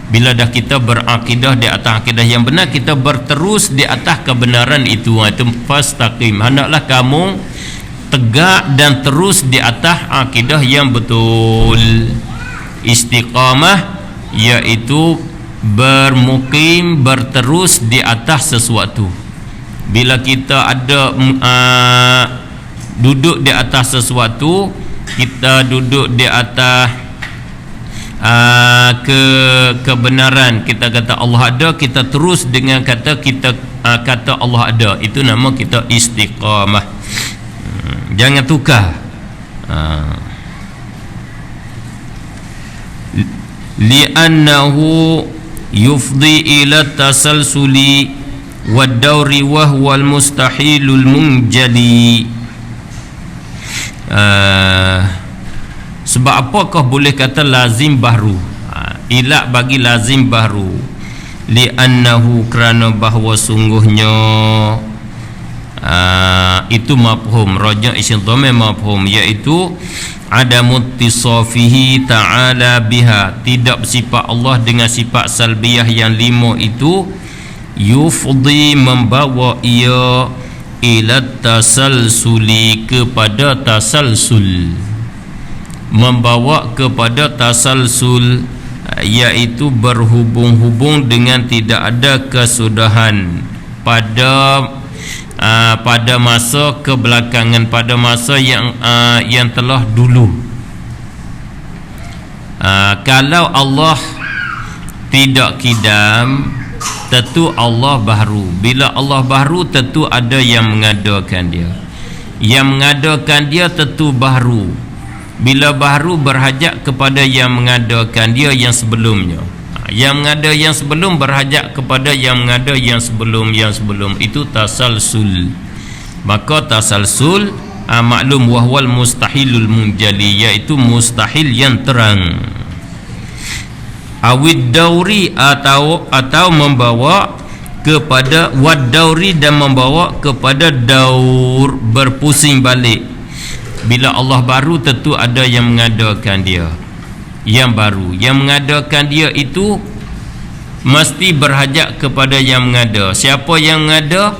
Bila dah kita berakidah di atas akidah yang benar, kita berterus di atas kebenaran itu. Itu fastaqim, hendaklah kamu tegak dan terus di atas akidah yang betul. Istiqamah iaitu bermukim, berterus di atas sesuatu. Bila kita ada duduk di atas sesuatu, kita duduk di atas kebenaran, kita kata Allah ada, kita terus dengan kata kita kata Allah ada. Itu nama kita istiqamah. Jangan tukar. Li'annahu yufdi ila tasalsuli wad dawri wa huwa al mustahilul munjali. Sebab apakah boleh kata lazim bahru? Ilak bagi lazim bahru. Li'annahu, kerana bahawa sungguhnya itu mafhum, raja' isim dhamir mafhum, iaitu adamut tisafihi ta'ala biha, tidak bersifat Allah dengan sifat salbiyah yang lima itu, yufdi, membawa ia ila tasalsuli, kepada tasalsul, membawa kepada tasalsul, iaitu berhubung-hubung dengan tidak ada kesudahan pada masa kebelakangan, pada masa yang telah dulu. Kalau Allah tidak kidam, tentu Allah baharu. Bila Allah baharu, tentu ada yang mengadakan dia. Yang mengadakan dia tentu baharu. Bila baharu berhajat kepada yang mengadakan dia yang sebelumnya. Yang mengada yang sebelum berhajat kepada yang mengada yang sebelum itu tasalsul. Maka tasalsul maklum wahwal mustahilul munjali, iaitu mustahil yang terang. Awid dauri atau membawa kepada wad dauri, dan membawa kepada daur, berpusing balik. Bila Allah baru, tentu ada yang mengadakan dia. Yang baru, yang mengadakan dia itu mesti berhajat kepada yang mengada. Siapa yang mengada?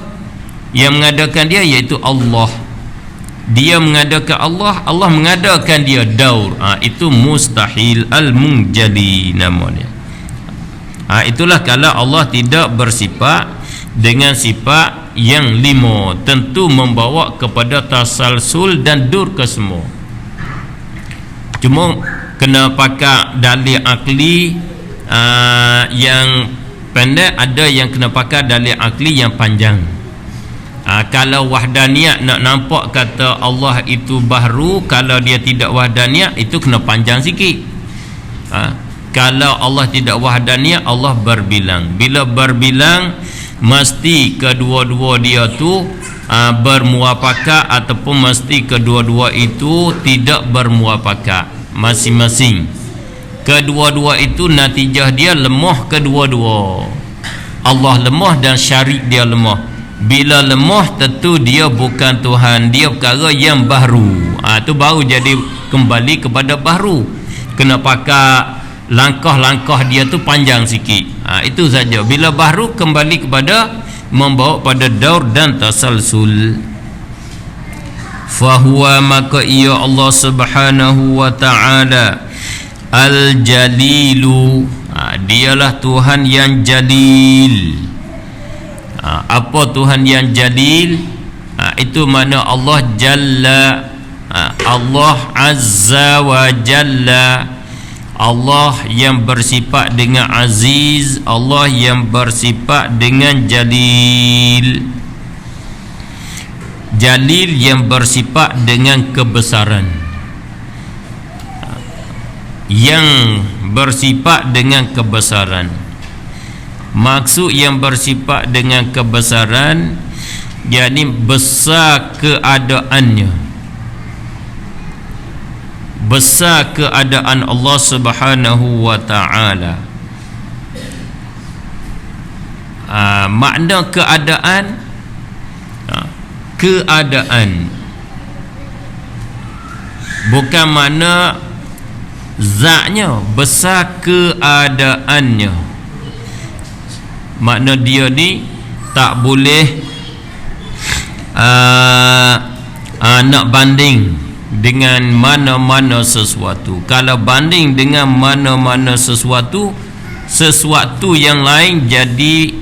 Yang mengadakan dia iaitu Allah. Dia mengadakan Allah, Allah mengadakan dia, daur. Itu mustahil al-munjali namanya. Itulah kalau Allah tidak bersifat dengan sifat yang lima, tentu membawa kepada tasalsul dan dur ke semua. Cuma kena pakai dalil akli yang pendek, ada yang kena pakai dalil akli yang panjang. Kalau wahdaniyat nak nampak kata Allah itu bahru, kalau dia tidak wahdaniyat itu kena panjang sikit. Kalau Allah tidak wahdaniyat, Allah berbilang. Bila berbilang, mesti kedua-dua dia tu bermuafakat, ataupun mesti kedua-dua itu tidak bermuafakat masing-masing. Kedua-dua itu natijah dia lemah kedua-dua. Allah lemah dan syarik dia lemah. Bila lemah, tentu dia bukan Tuhan, dia perkara yang baru. Itu baru jadi kembali kepada baru. Kena pakai langkah-langkah dia tu panjang sikit. Itu saja. Bila baru, kembali kepada membawa pada daur dan tasalsul. Fahuwa, maka ia Allah subhanahu wa ta'ala al-jalilu, dialah Tuhan yang jalil. Apa Tuhan yang jalil? Itu mana Allah jalla, Allah azza wa jalla, Allah yang bersifat dengan aziz, Allah yang bersifat dengan jalil. Jalil yang bersifat dengan kebesaran, yang bersifat dengan kebesaran. Maksud yang bersifat dengan kebesaran, yakni besar keadaannya, besar keadaan Allah subhanahu wa ta'ala. Makna keadaan, keadaan bukan makna zatnya, besar keadaannya. Makna dia ni tak boleh nak banding dengan mana-mana sesuatu. Kalau banding dengan mana-mana sesuatu, sesuatu yang lain jadi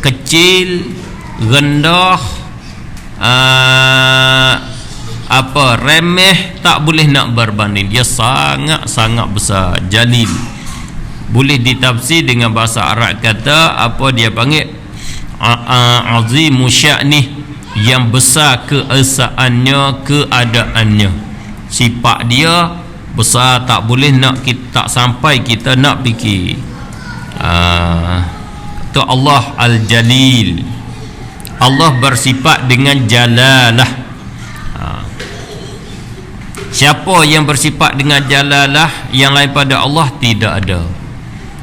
kecil, rendah, remeh, tak boleh nak berbanding. Dia sangat-sangat besar, jalil. Boleh ditafsir dengan bahasa Arab kata apa dia panggil, azimu sya'nih, yang besar keesaannya, keadaannya. Sifat dia besar, tak boleh nak kita, tak sampai kita nak fikir. Itu Allah al-jalil. Allah bersifat dengan jalalah. Siapa yang bersifat dengan jalalah yang lain pada Allah? Tidak ada.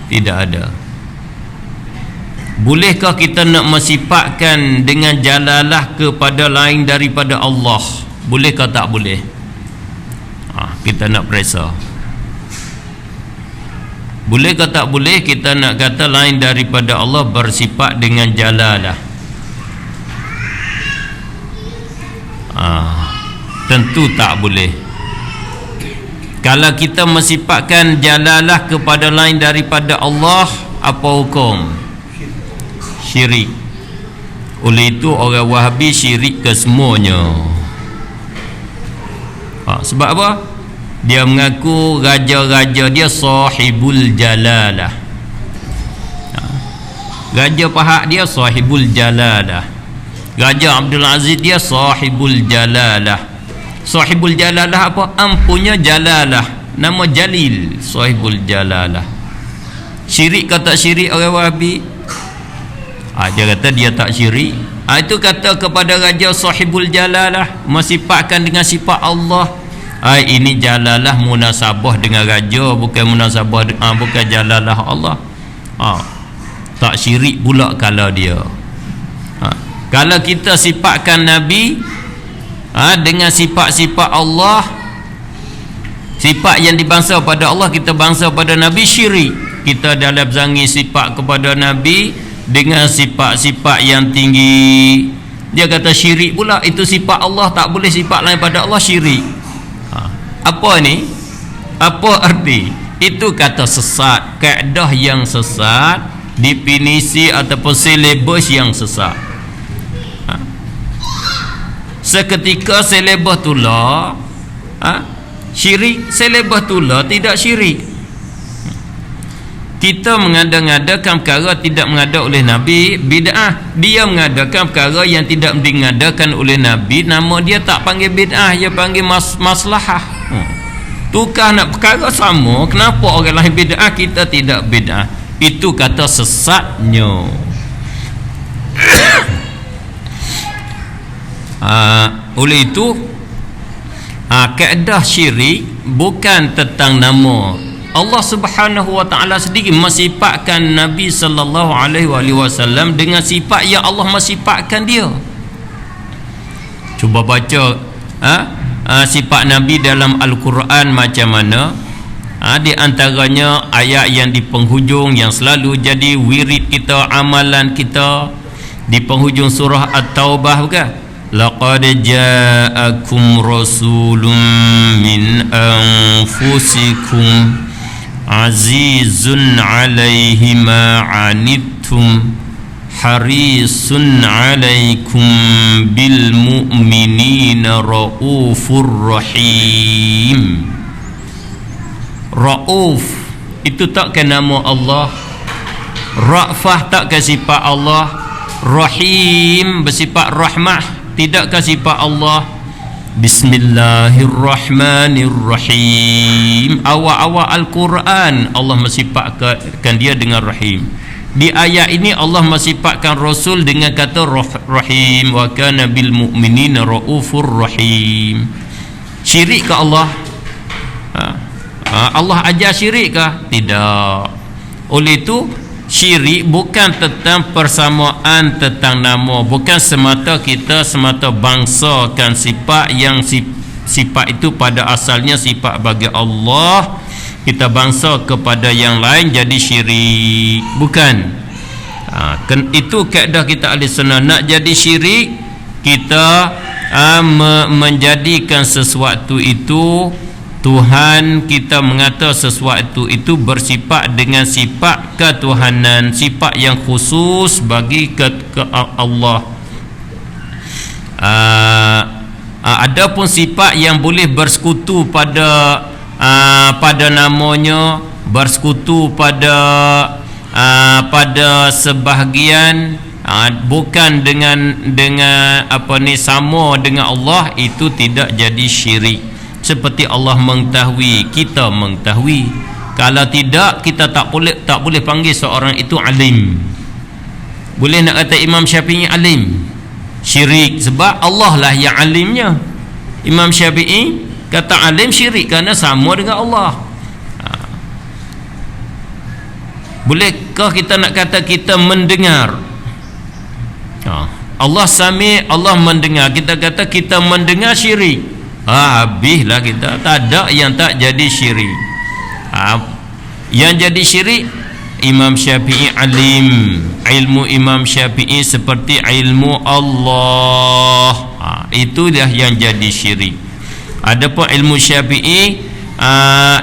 Tidak ada. Bolehkah kita nak mensifatkan dengan jalalah kepada lain daripada Allah? Bolehkah tak boleh? Kita nak periksa. Bolehkah tak boleh kita nak kata lain daripada Allah bersifat dengan jalalah? Tentu tak boleh. Kalau kita mensifatkan jalalah kepada lain daripada Allah, apa hukum? Syirik. Oleh itu orang Wahabi syirik ke semuanya. Sebab apa? Dia mengaku raja-raja dia sahibul jalalah. Raja Pahak dia sahibul jalalah. Raja Abdul Aziz dia sahibul jalalah. Sahibul jalalah apa? Ampunya jalalah. Nama jalil, sahibul jalalah. Syirik ke tak syirik orang Wahabi? Dia kata dia tak syirik. Itu kata kepada Raja Sahibul Jalalah, mensifatkan dengan sifat Allah. Ini Jalalah munasabah dengan Raja, bukan munasabah bukan Jalalah Allah. Tak syirik pula kalau dia. Kalau kita sifatkan Nabi dengan sifat-sifat Allah, sifat yang dibangsa pada Allah, kita bangsa pada Nabi, syirik. Kita dalam zangi sifat kepada Nabi dengan sifat-sifat yang tinggi, dia kata syirik pula. Itu sifat Allah, tak boleh sifat lain pada Allah, syirik. Apa ni? Apa arti? Itu kata sesat, kaedah yang sesat, definisi ataupun silibus yang sesat. Seketika silibus tula syirik, silibus tula tidak syirik. Kita mengada-ngadakan perkara tidak mengada oleh Nabi, bid'ah. Dia mengadakan perkara yang tidak mengadakan oleh Nabi, nama dia tak panggil bid'ah, dia panggil maslahah. Tukar nak perkara sama, kenapa orang lain bid'ah, kita tidak bid'ah? Itu kata sesatnya. Oleh itu kaedah syirik bukan tentang nama. Allah Subhanahu wa taala sendiri mensifatkan Nabi sallallahu alaihi wasallam dengan sifat yang Allah mensifatkan dia. Cuba baca sifat Nabi dalam Al-Quran macam mana. Di antaranya ayat yang di penghujung yang selalu jadi wirid kita, amalan kita, di penghujung surah At-Taubah, bukan? Laqad ja'akum rasulun min anfusikum azizun alaihi ma anittum harisun alaikum bil mu'minina raufur rahim. Rauf itu takkan nama Allah, Ra'fah takkan sifat Allah, Rahim bersifat rahmah tidakkah sifat Allah. Bismillahirrahmanirrahim, awal-awal Al-Quran Allah mensifatkan dia dengan Rahim. Di ayat ini Allah mensifatkan Rasul dengan kata Rahim, wa kana bil mu'minina raufur rahim. Syirik ke Allah? Allah ajar syirik ke? Tidak. Oleh itu syirik bukan tentang persamaan tentang nama, bukan semata kita semata bangsakan sifat yang sifat itu pada asalnya sifat bagi Allah, kita bangsa kepada yang lain jadi syirik, bukan. Itu kaedah kita ahli sunnah. Nak jadi syirik, kita menjadikan sesuatu itu Tuhan, kita mengata sesuatu itu bersifat dengan sifat ketuhanan, sifat yang khusus bagi ke Allah. Adapun sifat yang boleh bersekutu pada namanya, bersekutu pada sebahagian, bukan dengan sama dengan Allah, itu tidak jadi syirik. Seperti Allah mengetahui, kita mengetahui. Kalau tidak, kita tak boleh panggil seorang itu alim. Boleh nak kata Imam Syafi'i alim? Syirik, sebab Allah lah yang alimnya. Imam Syafi'i kata alim, syirik kerana sama dengan Allah. Bolehkah kita nak kata kita mendengar? Allah sami', Allah mendengar, kita kata kita mendengar, syirik. Habislah kita, tak ada yang tak jadi syirik. Yang jadi syirik, Imam Syafi'i alim, ilmu Imam Syafi'i seperti ilmu Allah, itulah yang jadi syirik. Adapun ilmu Syafi'i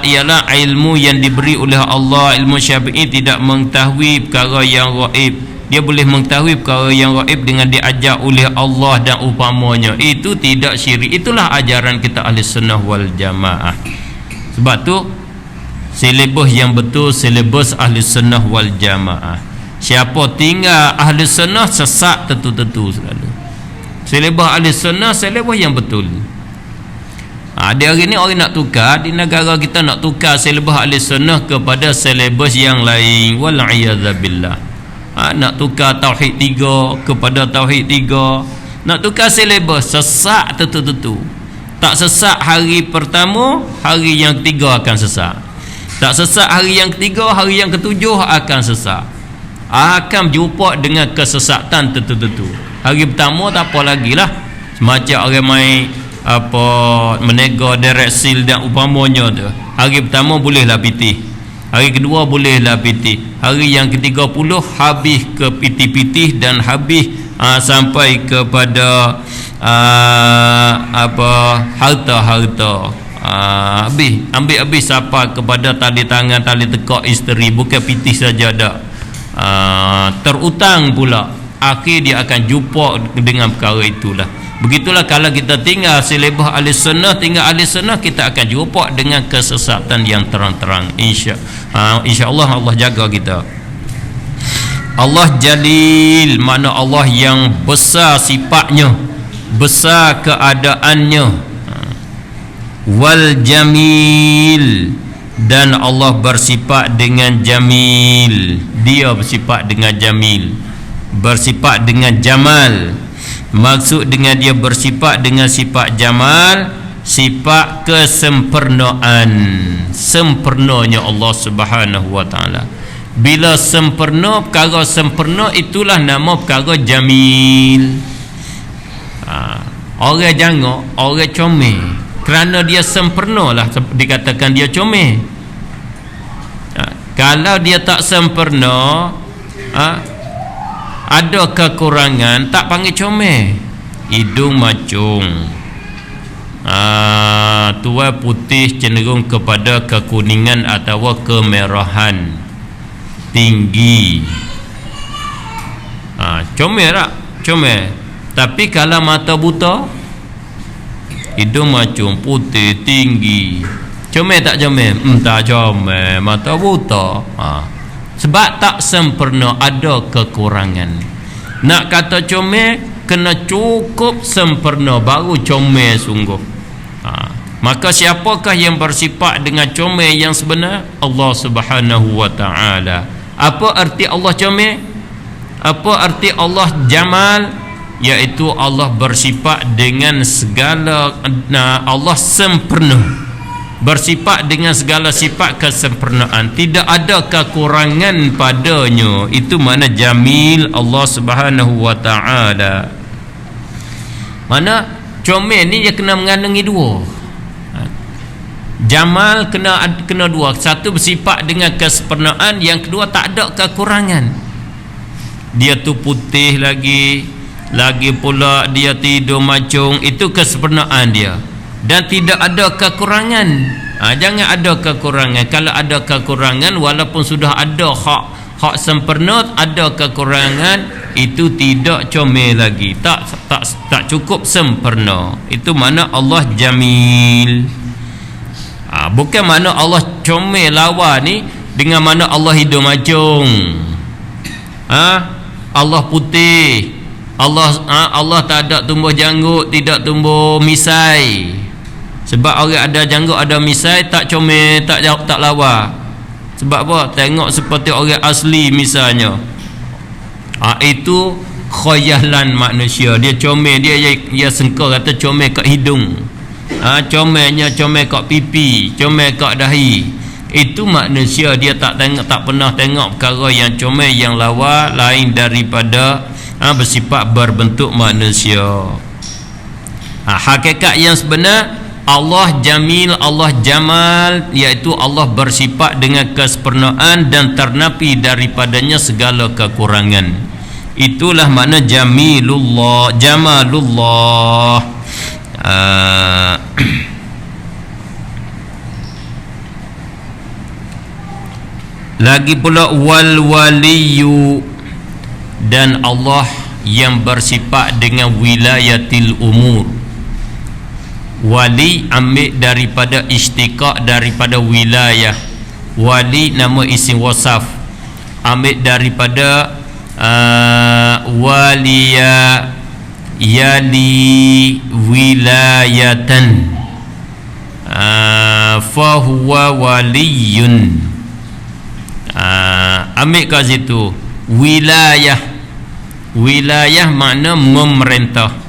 ialah ilmu yang diberi oleh Allah. Ilmu Syafi'i tidak mengetahui perkara yang gaib. Dia boleh mengetahui perkara yang gaib dengan diajar oleh Allah dan upamanya. Itu tidak syirik. Itulah ajaran kita ahli sunnah wal jamaah. Sebab tu silibus yang betul, silibus ahli sunnah wal jamaah. Siapa tinggal ahli sunnah, sesat tentu-tentu selalu. Silibus ahli sunnah, silibus yang betul. Ada hari ni orang nak tukar, di negara kita nak tukar silibus ahli sunnah kepada silibus yang lain, wal'iyadzabillah. Nak tukar tauhid 3 kepada tauhid 3, nak tukar silibus, sesak tentu-tentu. Tak sesak hari pertama, hari yang ketiga akan sesak. Tak sesak hari yang ketiga, hari yang ketujuh akan sesak. Akan jumpa dengan kesesatan tentu-tentu. Hari pertama tak apa lagi lah, semacam orang main apa menega direct seal dan umpamanya tu. Hari pertama bolehlah pitih, hari kedua bolehlah pitih, hari yang ke-30 habis ke pitih-pitih dan habis sampai kepada harta-harta, habis ambil sampai kepada tali tangan, tali tekak isteri, bukan pitih saja dak, terutang pula. Akhir dia akan jumpa dengan perkara itulah. Begitulah kalau kita tinggal silibus ahli sunnah, tinggal ahli sunnah, kita akan jumpa dengan kesesatan yang terang-terang. InsyaAllah Allah jaga kita. Allah Jalil, mana Allah yang besar sifatnya, besar keadaannya. Wal Jamil, dan Allah bersifat dengan Jamil. Dia bersifat dengan Jamil, bersifat dengan Jamal. Maksud dengan dia bersifat dengan sifat Jamal, sifat kesempurnaan, sempurnanya Allah Subhanahu wa taala. Bila sempurna, perkara sempurna itulah nama perkara Jamil. Orang jangan, orang comel, kerana dia sempurna lah dikatakan dia comel. Kalau dia tak sempurna, ada kekurangan, tak panggil comel. Hidung macung, tuai putih cenderung kepada kekuningan atau kemerahan, tinggi, comel tak? Comel. Tapi kalau mata buta, hidung macung, putih, tinggi, comel tak comel? Tak comel, mata buta. Sebab tak sempurna, ada kekurangan. Nak kata comel, kena cukup sempurna, baru comel sungguh. Maka siapakah yang bersifat dengan comel yang sebenar? Allah Subhanahu wa ta'ala. Apa arti Allah comel? Apa arti Allah Jamal? Iaitu Allah bersifat dengan segala, Allah sempurna, bersifat dengan segala sifat kesempurnaan, tidak ada kekurangan padanya. Itu mana Jamil Allah Subhanahu wa ta'ala. Mana comel ni dia kena mengandungi dua. Jamal kena dua. Satu bersifat dengan kesempurnaan, yang kedua tak ada kekurangan. Dia tu putih lagi pula dia tidur macung, itu kesempurnaan dia, dan tidak ada kekurangan. Jangan ada kekurangan. Kalau ada kekurangan, walaupun sudah ada hak sempurna, ada kekurangan, itu tidak comel lagi, tak cukup sempurna. Itu mana Allah Jamil. Bukan mana Allah comel lawa ni dengan mana Allah hidung macung, Allah putih, Allah tak ada tumbuh janggut, tidak tumbuh misai. Sebab orang ada janggut, ada misai, tak comel, tak lawa. Sebab apa? Tengok seperti orang asli misalnya. Itu khayalan manusia. Dia comel, dia sengkar kata comel kat hidung, comelnya comel kat pipi, comel kat dahi. Itu manusia, dia tak pernah tengok perkara yang comel, yang lawa, lain daripada bersifat berbentuk manusia. Hakikat yang sebenar Allah Jamil, Allah Jamal, iaitu Allah bersifat dengan kesempurnaan dan ternapi daripadanya segala kekurangan. Itulah makna Jamilullah, Jamalullah. Lagi pula wal waliyu, dan Allah yang bersifat dengan wilayatil umur. Wali ambil daripada istiqaq, daripada wilayah. Wali nama isim wasaf, ambil daripada waliya yali wilayatan. fahuwa waliyun. Ambil kat situ wilayah. Wilayah makna memerintah.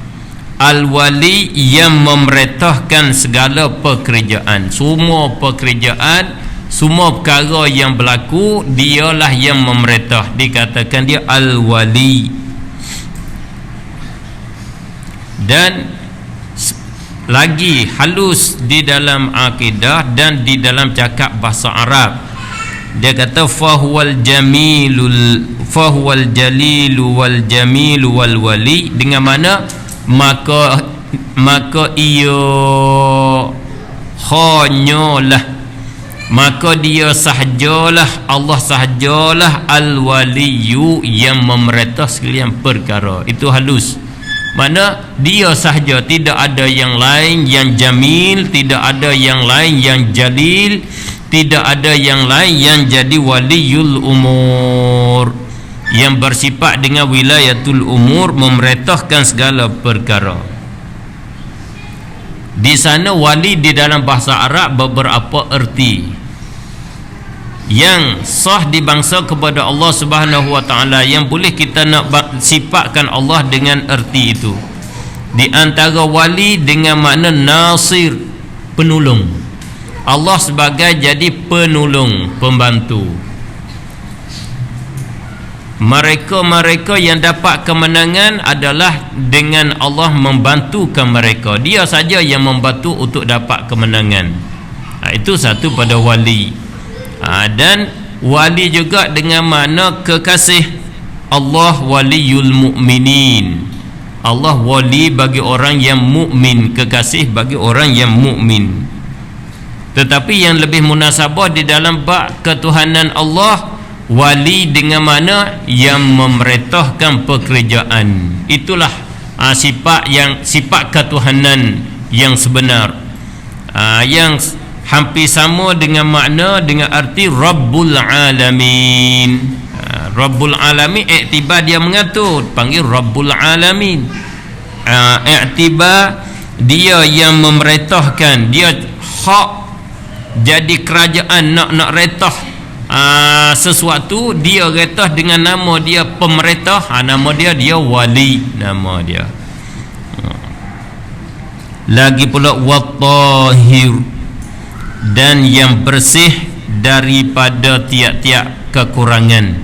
Al-wali yang memerintahkan segala pekerjaan, semua pekerjaan, semua perkara yang berlaku, dialah yang memerintah. Dikatakan dia al-wali. Dan lagi halus di dalam akidah dan di dalam cakap bahasa Arab, dia kata fahuwal jalilu wal jamilu wal wali. Dengan mana maka ia hanyalah, maka dia sahajalah, Allah sahajalah al-waliyu yang memerintah sekalian perkara. Itu halus, mana dia sahaja, tidak ada yang lain yang jamil, tidak ada yang lain yang jalil, tidak ada yang lain yang jadi waliul umur, yang bersifat dengan wilayatul umur, memerintahkan segala perkara. Di sana wali di dalam bahasa Arab beberapa erti. Yang sah dibangsa kepada Allah Subhanahu wa taala, yang boleh kita nak sifatkan Allah dengan erti itu. Di antara wali dengan makna nasir, penolong. Allah sebagai jadi penolong, pembantu. Mereka-mereka yang dapat kemenangan adalah dengan Allah membantukan mereka. Dia saja yang membantu untuk dapat kemenangan. Itu satu pada wali. Dan wali juga dengan makna kekasih. Allah waliyul mu'minin. Allah wali bagi orang yang mukmin, kekasih bagi orang yang mukmin. Tetapi yang lebih munasabah di dalam bab ketuhanan Allah, wali dengan mana yang memerintahkan pekerjaan. Itulah sifat ketuhanan yang sebenar, yang hampir sama dengan makna, dengan arti Rabbul Alamin. Rabbul Alamin iktibar dia mengatur, panggil Rabbul Alamin. Iktibar dia yang memerintahkan, dia hak jadi kerajaan nak retah sesuatu, dia retah dengan nama dia pemerintah, nama dia wali, nama dia. Lagi pula wattahir, dan yang bersih daripada tiap-tiap kekurangan,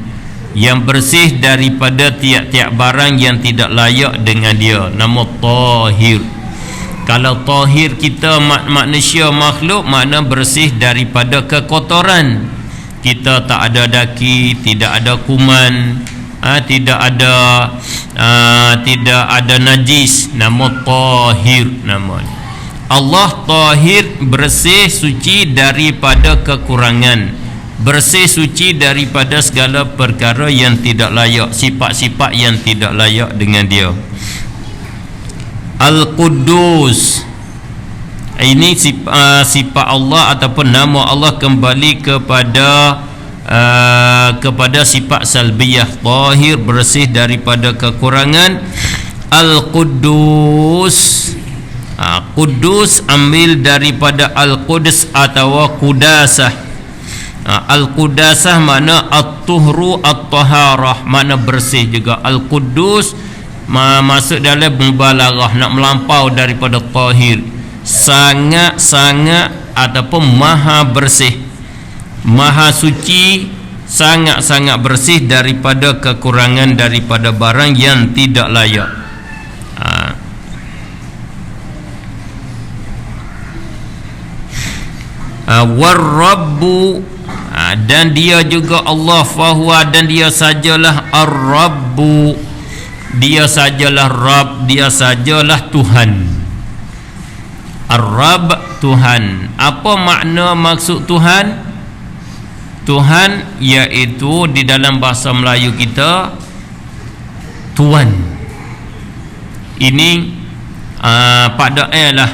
yang bersih daripada tiap-tiap barang yang tidak layak dengan dia, nama tahir. Kalau tahir kita manusia makhluk, makna bersih daripada kekotoran. Kita tak ada daki, tidak ada kuman, tidak ada najis, nama tahir nama. Allah tahir, bersih suci daripada kekurangan, bersih suci daripada segala perkara yang tidak layak, sifat-sifat yang tidak layak dengan dia. Al-Quddus, ini sifat Allah ataupun nama Allah kembali kepada sifat salbiyah. Tahir, bersih daripada kekurangan. Al-Quddus, Quddus ambil daripada Al-Quds atau Qudasah. Al-Qudasah makna at-tuhru at-taharah, makna bersih juga. Al-Quddus masuk dalam mubalaghah, nak melampau daripada tahir. Sangat-sangat ataupun maha bersih, maha suci, sangat-sangat bersih daripada kekurangan, daripada barang yang tidak layak. War-Rabbu, dan dia juga Allah, fahuwa, dan dia sajalah Ar-Rabbu, dia sajalah Rabb, dia sajalah Tuhan. Ar-Rabb, Tuhan. Apa makna maksud Tuhan? Tuhan iaitu di dalam bahasa Melayu kita tuan. Ini pada lah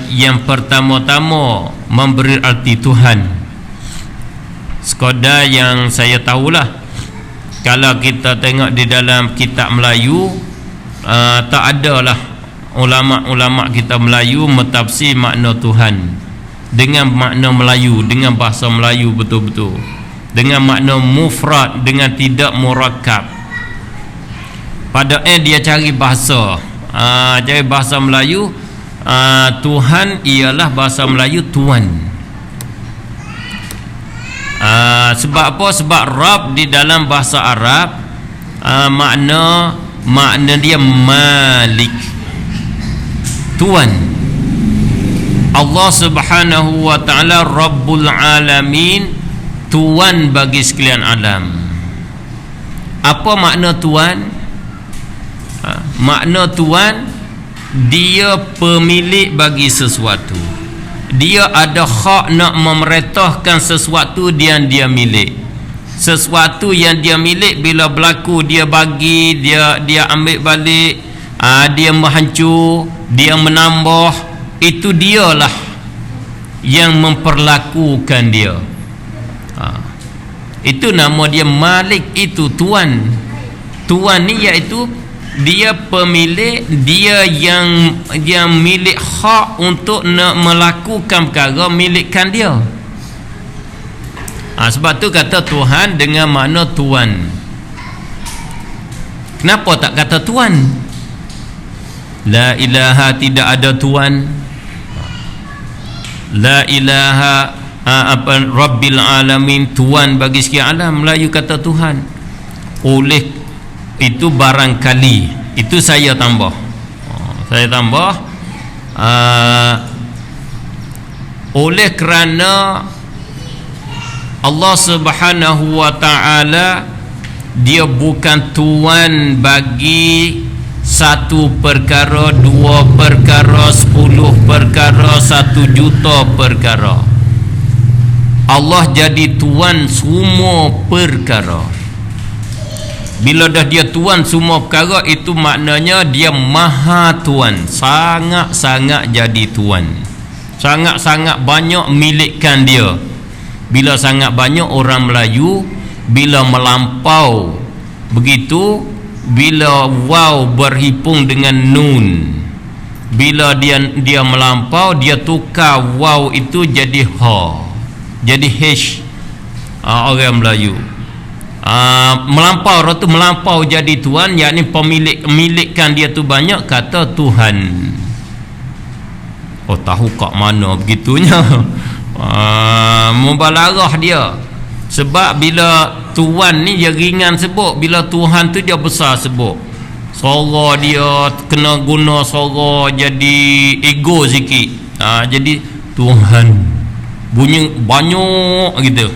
yang pertama-tama memberi arti Tuhan. Sekadar yang saya tahulah, kalau kita tengok di dalam kitab Melayu, tak adalah ulama kita Melayu mentafsir makna Tuhan dengan makna Melayu, dengan bahasa Melayu betul-betul, dengan makna mufrad, dengan tidak murakkab. Pada dia cari bahasa, cari bahasa Melayu. Tuhan ialah bahasa Melayu tuan. Sebab apa? Sebab Rabb di dalam bahasa Arab makna dia Malik, tuan. Allah Subhanahu wa taala Rabbul Alamin, tuan bagi sekalian alam. Apa makna tuan? Makna tuan, dia pemilik bagi sesuatu. Dia ada hak nak memerintahkan sesuatu yang dia milik. Sesuatu yang dia milik bila berlaku dia bagi, dia ambil balik, dia menghancur, dia menambah, itu dialah yang memperlakukan dia. Itu nama dia Malik, itu tuan. Tuan ni iaitu dia pemilik, dia yang milik hak untuk nak melakukan perkara milikkan dia. Sebab tu kata Tuhan dengan makna tuan. Kenapa tak kata tuan? La ilaha, tidak ada tuan. La ilaha Rabbil Alamin, tuan bagi sekian alam. Melayu kata Tuhan. Oleh itu barangkali, itu saya tambah, oleh kerana Allah Subhanahu wa ta'ala dia bukan tuan bagi satu perkara, dua perkara, 10 perkara, 1 juta perkara. Allah jadi tuan semua perkara. Bila dah dia tuan semua perkara, itu maknanya dia maha tuan, sangat-sangat jadi tuan, sangat-sangat banyak milikkan dia. Bila sangat banyak, orang Melayu bila melampau begitu, bila waw berhipung dengan nun, bila dia melampau, dia tukar waw itu jadi ha, jadi h. Orang Melayu melampau, orang tu melampau jadi tuan, yakni milikkan dia tu banyak, kata Tuhan. Oh, tahu kat mana begitunya. Mubalarah dia. Sebab bila tuan ni dia ringan sebut, bila Tuhan tu dia besar sebut. Suara dia kena guna suara jadi ego sikit. Jadi Tuhan bunyi banyak gitu.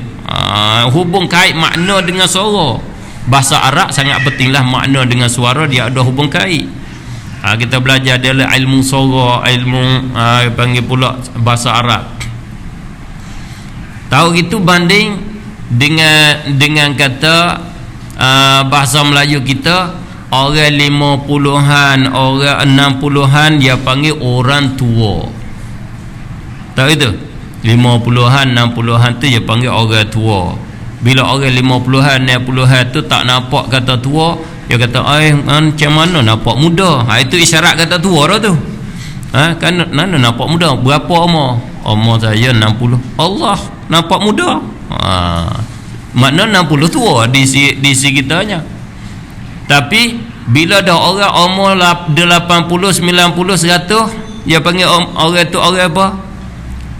Hubung kait makna dengan suara. Bahasa Arab sangat pentinglah makna dengan suara, dia ada hubung kait. Kita belajar adalah ilmu suara, ilmu panggil pula bahasa Arab. Tahu gitu banding dengan kata bahasa Melayu kita, orang 50-an, orang 60-an dia panggil orang tua. Tahu itu? 50-an, 60-an tu dia panggil orang tua. Bila orang 50-an, 60-an tu tak nampak kata tua, dia kata, macam mana nampak muda? Itu isyarat kata tua dah tu. Kan mana nampak muda? Berapa umur? Umur saya 60. Allah, nampak muda. Makna 60 tua di sisi kitanya. Tapi bila dah orang umur 80, 90, 100, dia panggil orang tu orang apa?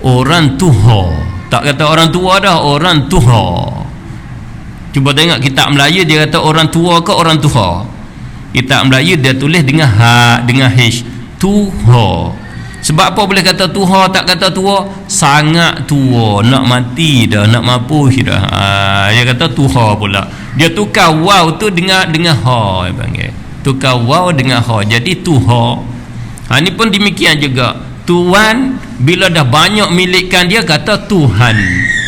Orang tua. Tak kata orang tua dah, orang tua. Cuba tengok kitab Melayu, dia kata orang tua ke orang tua. Kitab Melayu dia tulis dengan ha, dengan h, tua. Sebab apa boleh kata tua, tak kata tua? Sangat tua, nak mati dah, nak mampus dah. Dia kata tua pula. Dia tukar waw tu dengan ha, dia panggil. Tukar waw dengan ha, jadi tua. Ni pun demikian juga. Tuhan bila dah banyak milikkan dia, kata Tuhan.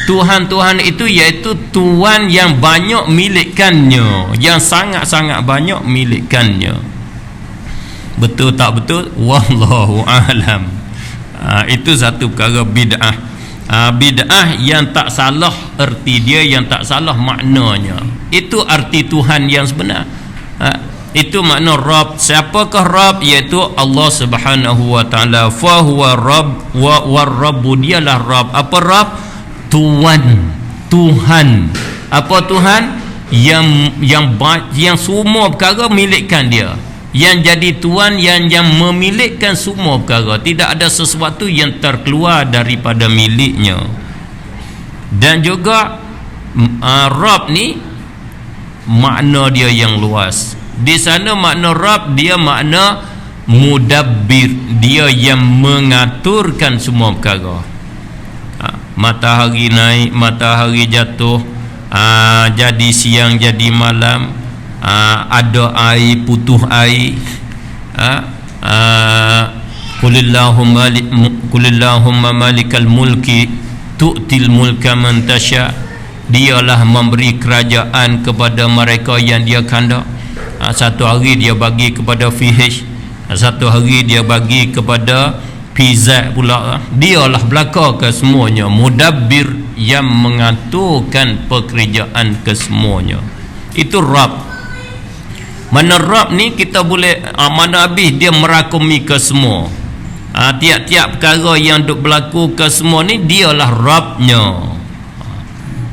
Tuhan itu iaitu tuan yang banyak milikkannya, yang sangat-sangat banyak milikkannya. Betul tak betul? Wallahu a'lam. Itu satu perkara bid'ah. Bid'ah yang tak salah erti dia, yang tak salah maknanya. Itu arti Tuhan yang sebenar. Itu makna Rabb. Siapakah Rabb? Iaitu Allah Subhanahu wa taala. Fa huwa Rabb wa Rabbu, dialah Rabb. Apa Rabb? Tuhan. Tuhan. Apa Tuhan? Yang semua perkara milikkan dia. Yang jadi tuan, yang memilikkan semua perkara. Tidak ada sesuatu yang terkeluar daripada miliknya. Dan juga Rabb ni makna dia yang luas. Di sana makna Rabb, dia makna mudabbir, dia yang mengaturkan semua perkara. Matahari naik, matahari jatuh, jadi siang, jadi malam, ada air, putus air, Qulillahumma malikal mulki tu'til mulka man tasha. Dialah memberi kerajaan kepada mereka yang dia kehendak. Satu hari dia bagi kepada FH, satu hari dia bagi kepada PZ pula. Dialah belaka ke semuanya, mudabbir, yang mengaturkan pekerjaan kesemuanya. Itu Rabb. Mana Rabb ni kita boleh mana habis dia merakumi ke semua. Tiap-tiap perkara yang duk berlaku ke semua ni, dialah Rabbnya.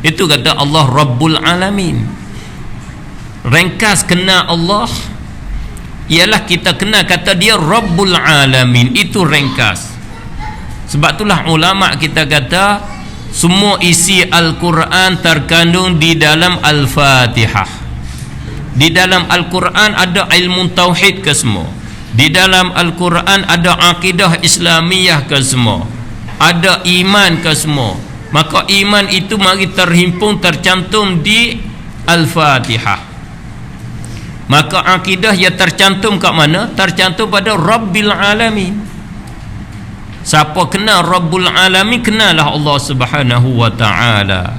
Itu kata Allah Rabbul Alamin. Ringkas kenal Allah ialah kita kenal kata dia Rabbul Alamin. Itu ringkas. Sebab itulah ulama kita kata semua isi Al-Quran terkandung di dalam Al-Fatihah. Di dalam Al-Quran ada ilmu tauhid ke semua. Di dalam Al-Quran ada akidah Islamiyah ke semua. Ada iman ke semua. Maka iman itu mari terhimpun, tercantum di Al-Fatihah. Maka akidah yang tercantum kat mana? Tercantum pada Rabbil Alamin. Siapa kenal Rabbul Alamin, kenalah Allah Subhanahu wa taala.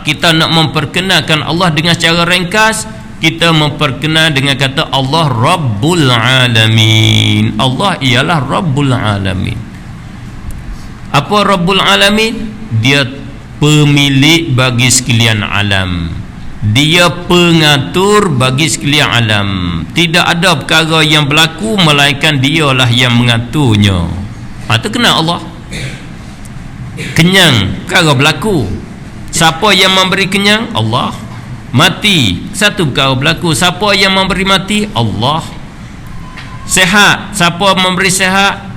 Kita nak memperkenalkan Allah dengan cara ringkas, kita memperkenal dengan kata Allah Rabbul Alamin. Allah ialah Rabbul Alamin. Apa Rabbul Alamin? Dia pemilik bagi sekalian alam. Dia pengatur bagi sekalian alam. Tidak ada perkara yang berlaku melainkan dialah yang mengaturnya. Itu kenal Allah. Kenyang, perkara berlaku. Siapa yang memberi kenyang? Allah. Mati, satu perkara berlaku. Siapa yang memberi mati? Allah. Sehat, siapa memberi sehat?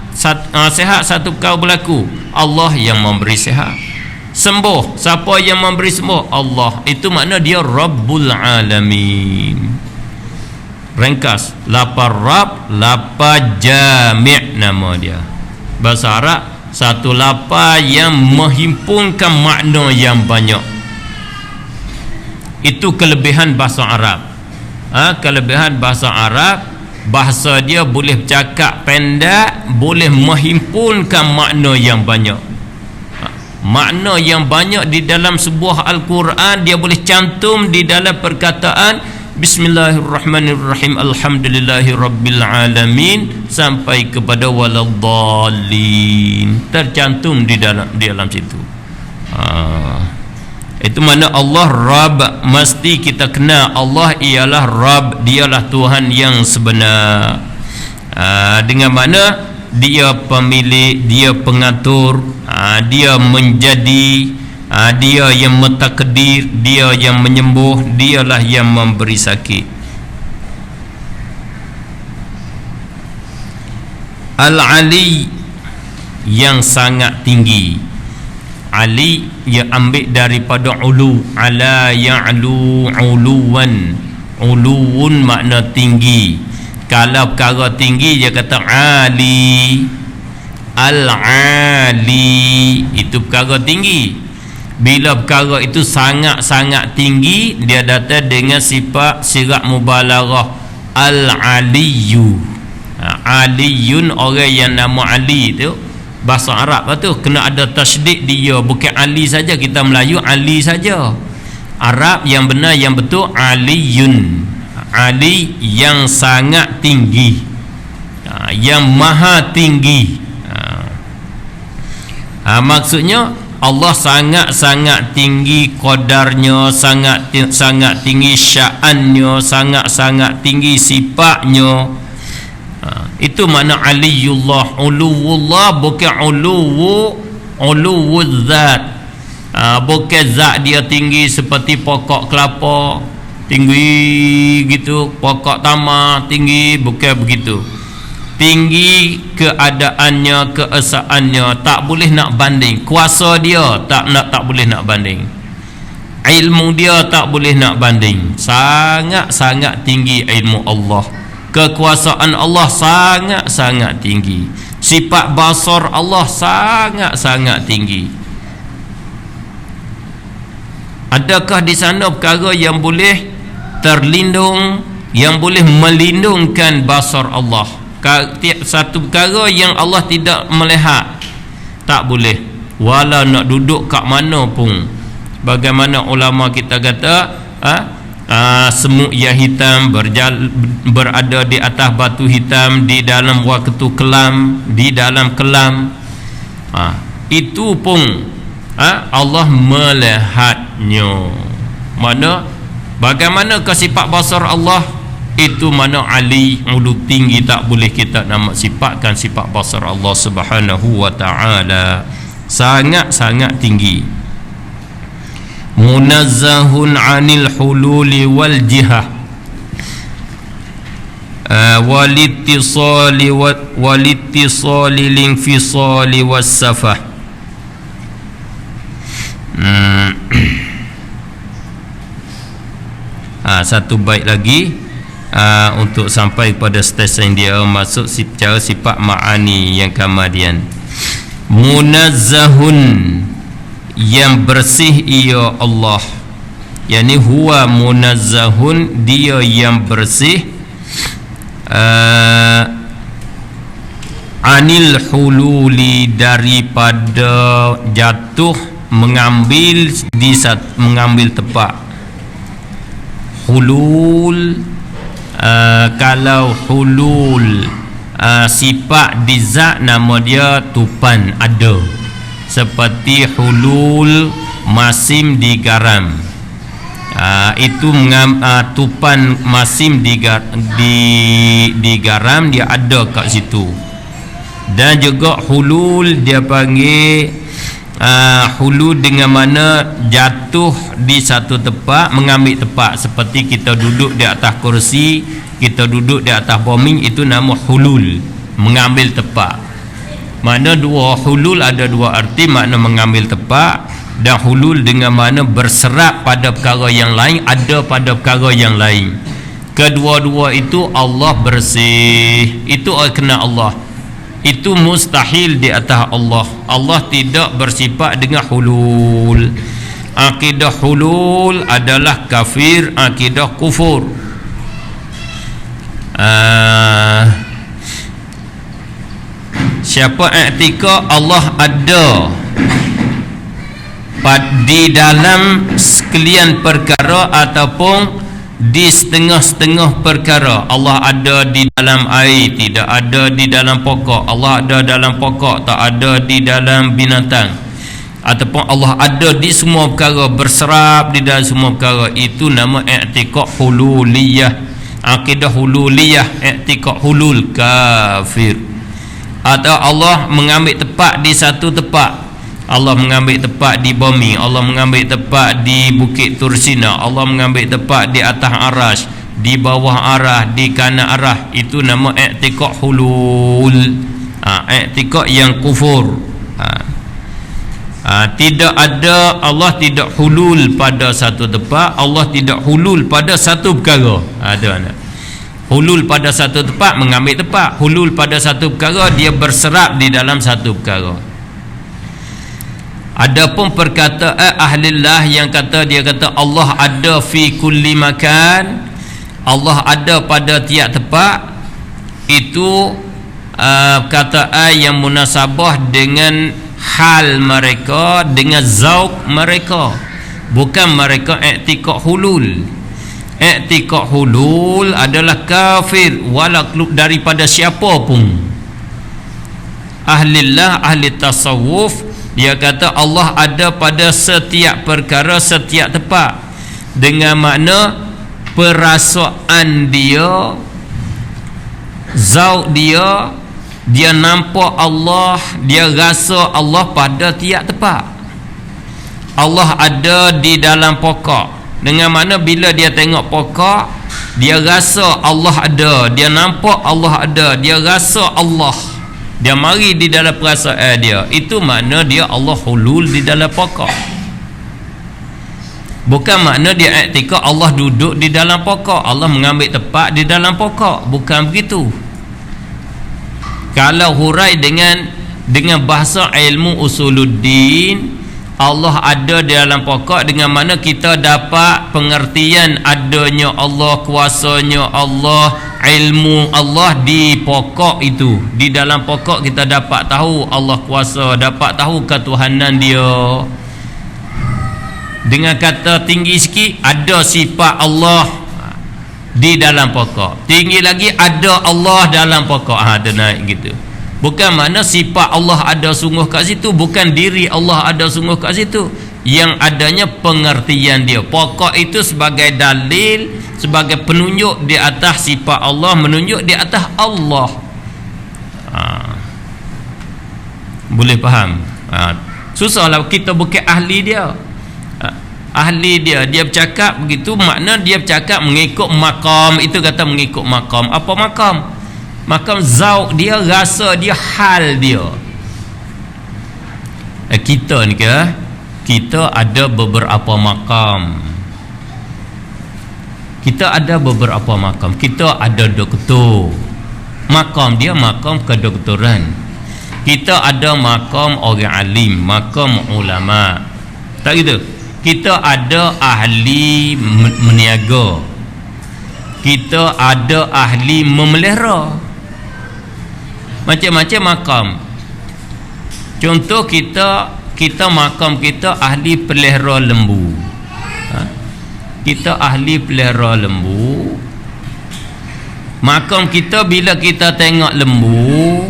Sehat, satu perkara berlaku. Allah yang memberi sehat. Sembuh, siapa yang memberi sembuh? Allah. Itu makna dia Rabbul Alamin. Ringkas, lapar Rabb, lapar jami' nama dia. Bahasa Arab, satu lapar yang menghimpunkan makna yang banyak. Itu kelebihan bahasa Arab. Kelebihan bahasa Arab, bahasa dia boleh bercakap pendek, boleh menghimpunkan makna yang banyak. Makna yang banyak di dalam sebuah Al-Quran dia boleh cantum di dalam perkataan Bismillahirrahmanirrahim, Alhamdulillahi Rabbil Alamin, sampai kepada waladdallin, tercantum di dalam situ. Itu mana Allah Rabb. Mesti kita kenal Allah ialah Rabb, dialah Tuhan yang sebenar. Dengan mana dia pemilik, dia pengatur, dia menjadi, dia yang mentakdir, dia yang menyembuh, dialah yang memberi sakit. Al-Ali, yang sangat tinggi. Ali yang ambil daripada ulu, ala ya'lu uluwan. Uluun makna tinggi. Kalau perkara tinggi dia kata ali. Al-ali itu perkara tinggi. Bila perkara itu sangat-sangat tinggi, dia datang dengan sifat sirat mubalaghah, al-aliyu. Aliyun, orang yang nama Ali tu bahasa Arab tu kena ada tasydid dia, bukan Ali saja. Kita Melayu Ali saja. Arab yang benar, yang betul aliyun. Ali yang sangat tinggi, yang maha tinggi. Maksudnya Allah sangat-sangat tinggi qadarnya, sangat tinggi sya'annya, sangat-sangat tinggi sifatnya. Itu makna aliyullah. Uluwullah bukan uluwuz zat. Bukan zat dia tinggi seperti pokok kelapa, tinggi gitu, pokok tamar tinggi, bukan begitu. Tinggi keadaannya, keesaannya, tak boleh nak banding. Kuasa dia tak boleh nak banding. Ilmu dia tak boleh nak banding. Sangat-sangat tinggi ilmu Allah. Kekuasaan Allah sangat-sangat tinggi. Sifat basar Allah sangat-sangat tinggi. Adakah di sana perkara yang boleh terlindung, yang boleh melindungkan basar Allah? Satu perkara yang Allah tidak melihat, tak boleh. Walau nak duduk kat mana pun. Bagaimana ulama kita kata, semut yang hitam berada di atas batu hitam, di dalam waktu kelam, di dalam kelam, itu pun Allah melihatnya. Mana bagaimana ke sifat basar Allah? Itu mana ali, ulu, tinggi, tak boleh kita nak sifatkan sifat basar Allah Subhanahu wa ta'ala. Sangat-sangat tinggi. Munazzahun 'anil hululi wal jihah walittisali linfisali wassafah. Satu bait lagi untuk sampai pada stesen dia, masuk cara sifat ma'ani yang kemudian. Munazzahun, yang bersih ia Allah, yakni huwa munazzahun, dia yang bersih, anil hululi, daripada jatuh, mengambil tepat. Hulul, kalau hulul sifat di zat, nama dia tupan, ada. Seperti hulul masim di garam, itu tupan masim di garam, dia ada kat situ. Dan juga hulul dia panggil hulul dengan mana jatuh di satu tempat, mengambil tempat. Seperti kita duduk di atas kursi, kita duduk di atas bombing, itu nama hulul, mengambil tempat. Makna dua hulul ada dua arti, makna mengambil tempat, dan hulul dengan mana berserap pada perkara yang lain, ada pada perkara yang lain. Kedua-dua itu Allah bersih, itu kena Allah. Itu mustahil di atas Allah. Allah tidak bersifat dengan hulul. Akidah hulul adalah kafir, akidah kufur. Siapa i'tikad Allah ada di dalam sekalian perkara ataupun di setengah-setengah perkara. Allah ada di dalam air, tidak ada di dalam pokok. Allah ada dalam pokok, tak ada di dalam binatang. Ataupun Allah ada di semua perkara, berserap di dalam semua perkara. Itu nama i'tikad hululiyah. Akidah hululiyah, i'tikad hulul, kafir. Atau Allah mengambil tempat di satu tempat, Allah mengambil tempat di bumi, Allah mengambil tempat di Bukit Tursina, Allah mengambil tempat di atas arash, di bawah arah, di kanan arah. Itu nama i'tikad hulul, i'tikad yang kufur. Tidak ada, Allah tidak hulul pada satu tempat, Allah tidak hulul pada satu perkara. Ada anak hulul pada satu tempat, mengambil tempat. Hulul pada satu perkara, dia berserap di dalam satu perkara. Adapun perkataan ahlillah yang dia kata Allah ada fi kulli makan, Allah ada pada tiap tempat, itu perkataan yang munasabah dengan hal mereka, dengan zauq mereka. Bukan mereka i'tikad hulul. I'tikad hulul adalah kafir walau daripada siapa pun. Ahlillah, ahli tasawuf, Dia kata Allah ada pada setiap perkara, setiap tempat, dengan makna perasaan dia, zauq dia, dia nampak Allah, dia rasa Allah pada tiap tempat. Allah ada di dalam pokok, dengan mana bila dia tengok pokok, dia rasa Allah ada, dia nampak Allah ada, dia rasa Allah, dia mari di dalam perasaan dia. Itu makna dia Allah hulul di dalam pokok. Bukan makna dia iktikad Allah duduk di dalam pokok, Allah mengambil tempat di dalam pokok. Bukan begitu. Kalau hurai dengan bahasa ilmu usuluddin, Allah ada di dalam pokok, dengan mana kita dapat pengertian adanya Allah, kuasanya Allah, ilmu Allah di pokok itu. Di dalam pokok kita dapat tahu Allah kuasa, dapat tahu ketuhanan dia. Dengan kata tinggi sikit, ada sifat Allah di dalam pokok. Tinggi lagi, ada Allah dalam pokok. Ada naik gitu. Bukan makna sifat Allah ada sungguh kat situ, bukan diri Allah ada sungguh kat situ. Yang adanya pengertian dia. Pokok itu sebagai dalil, sebagai penunjuk di atas sifat Allah, menunjuk di atas Allah. Boleh faham? Susahlah kita bukan ahli dia. Ahli dia bercakap begitu, makna dia bercakap mengikut makam. Itu kata mengikut makam. Apa makam? Makam zauq dia, rasa dia, hal dia. Kita ni ke, kita ada beberapa makam. Kita ada beberapa makam. Kita ada doktor, makam dia makam kedoktoran. Kita ada makam orang alim, makam ulama. Tak gitu? Kita ada ahli meniaga, kita ada ahli memelihara. Macam-macam makam. Contoh kita makam kita ahli pelihara lembu. Kita ahli pelihara lembu. Makam kita bila kita tengok lembu,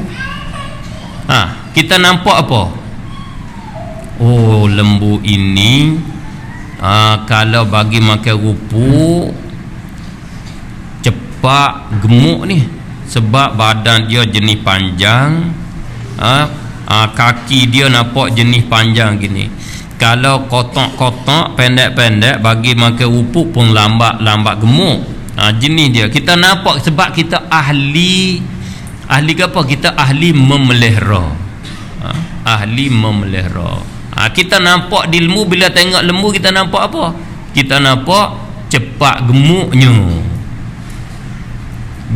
kita nampak apa? Oh, lembu ini kalau bagi makan rupuk cepat gemuk ni, sebab badan dia jenis panjang, kaki dia nampak jenis panjang gini. Kalau kotak-kotak pendek-pendek bagi makan rupuk pun lambat gemuk. Jenis dia kita nampak, sebab kita ahli ke apa? Kita ahli memelihara. Ahli memelihara. Kita nampak di lembu, bila tengok lembu kita nampak apa? Kita nampak cepat gemuknya.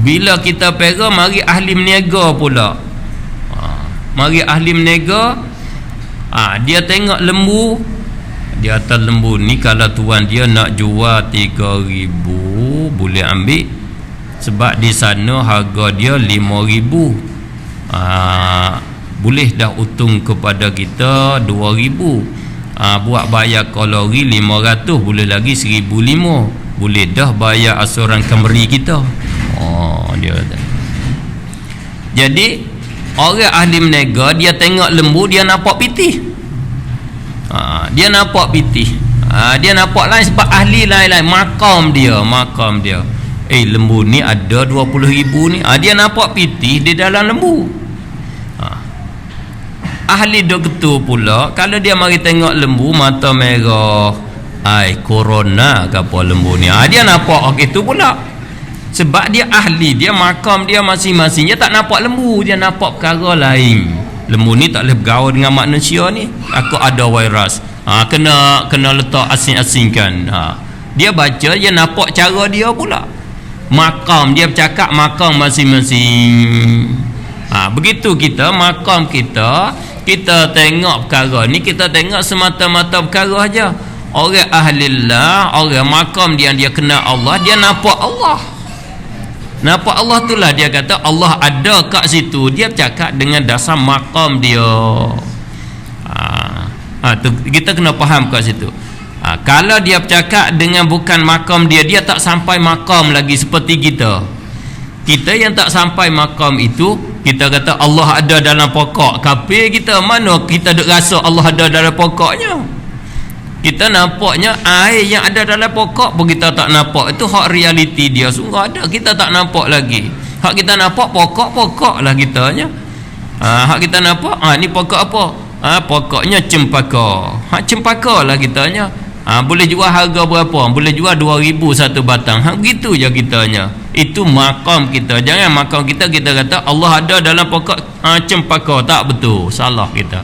Bila kita pegang, mari ahli meniaga pula. Mari ahli meniaga, dia tengok lembu, di atas lembu ni kalau tuan dia nak jual 3,000 boleh ambil, sebab di sana harga dia 5,000. Boleh dah untung kepada kita 2,000. Buat bayar kalori 500, boleh lagi 1,500. Boleh dah bayar asuran Camry kita. Dia kata. Jadi orang ahli meniaga, dia tengok lembu, dia nampak pitih. Dia nampak pitih. Dia nampak lain, sebab ahli lain-lain makam dia. Lembu ni ada 20,000 ni. Dia nampak pitih di dalam lembu. Ahli doktor pula, kalau dia mari tengok lembu mata merah, corona ke apa lembu ni, dia nampak gitu pula. Sebab dia ahli, dia makam dia masing-masing. Dia tak nampak lembu, dia nampak perkara lain. Lembu ni tak boleh bergaul dengan manusia ni, aku ada virus. Kena letak asing-asingkan. Dia baca, dia nampak cara dia pula. Makam dia bercakap, makam masing-masing. Begitu kita makam kita tengok perkara ni, kita tengok semata-mata perkara aja. Orang ahlillah, orang makam dia kenal Allah, dia nampak Allah. Nampak Allah itulah dia kata Allah ada kat situ. Dia bercakap dengan dasar makam dia. Kita kena faham kat situ. Kalau dia bercakap dengan bukan makam dia, dia tak sampai makam lagi seperti kita. Kita yang tak sampai makam itu, Kita kata Allah ada dalam pokok. Kafir kita, mana kita duk rasa Allah ada dalam pokoknya? Kita nampaknya air yang ada dalam pokok pun kita tak nampak. Itu hak realiti dia. Sungguh ada, kita tak nampak lagi. Hak kita nampak pokok-pokok lah kitanya. Hak kita nampak, ni pokok apa? Pokoknya cempaka. Hak cempaka lah kitanya. Boleh jual harga berapa? Boleh jual 2,000 satu batang. Begitu je kitanya. Itu makam kita. Jangan makam kita kata Allah ada dalam pokok cempaka. Tak betul. Salah kita.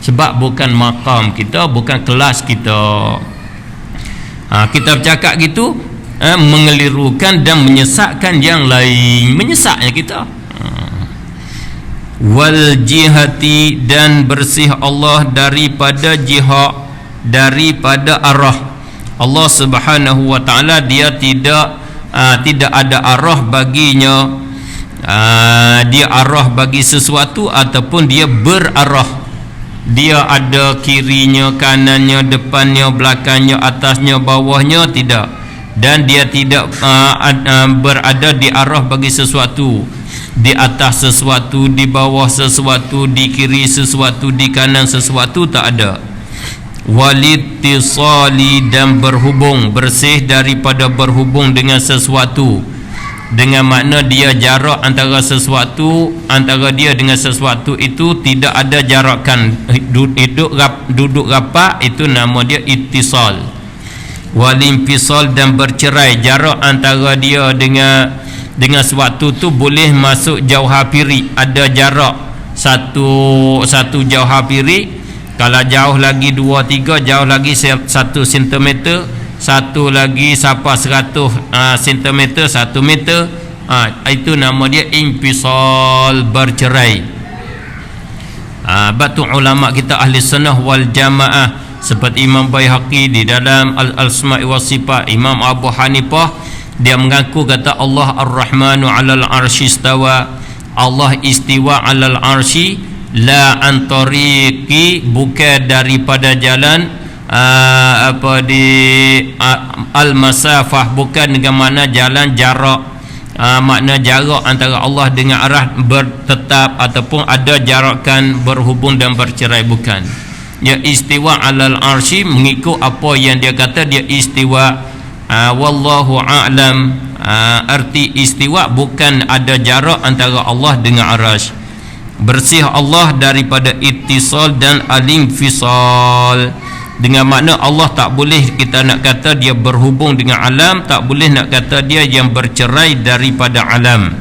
Sebab bukan makam kita, bukan kelas kita. Kita bercakap gitu, mengelirukan dan menyesatkan yang lain. Menyesatnya kita. Wal jihati, dan bersih Allah daripada jihad, daripada arah. Allah Subhanahu wa taala dia tidak ada arah baginya. Dia arah bagi sesuatu ataupun dia berarah. Dia ada kirinya, kanannya, depannya, belakangnya, atasnya, bawahnya, tidak. Dan dia tidak berada di arah bagi sesuatu, di atas sesuatu, di bawah sesuatu, di kiri sesuatu, di kanan sesuatu, tak ada. Walittisali, dan berhubung, bersih daripada berhubung dengan sesuatu, dengan makna dia jarak antara sesuatu, antara dia dengan sesuatu itu tidak ada jarakan, duduk rapat, itu nama dia ittisal. Walimfisal, dan bercerai, jarak antara dia dengan sesuatu tu boleh masuk jauh hapiri, ada jarak satu jauh hapiri. Kalau jauh lagi 2-3, jauh lagi 1 cm, satu lagi sampai 100 cm, 1 meter, itu nama dia infisal, bercerai. Batu ulama kita ahli sunnah wal jamaah seperti Imam Baihaqi di dalam Al-Asma'i was Sifat, Imam Abu Hanifah dia mengaku kata Allah Ar-Rahmanu 'alal 'arsy istawa, Allah istiwa 'alal 'arsy, la an tariqi, bukan daripada jalan al-masafah, bukan dengan mana jalan jarak, makna jarak antara Allah dengan arah bertetap ataupun ada jarakan, berhubung dan bercerai, bukan. Dia istiwa alal arsy, mengikut apa yang dia kata dia istiwa. Wallahu a'lam. Arti istiwa bukan ada jarak antara Allah dengan arasy. Bersih Allah daripada ittisal dan al-infisal, dengan makna Allah tak boleh kita nak kata dia berhubung dengan alam, tak boleh nak kata dia yang bercerai daripada alam.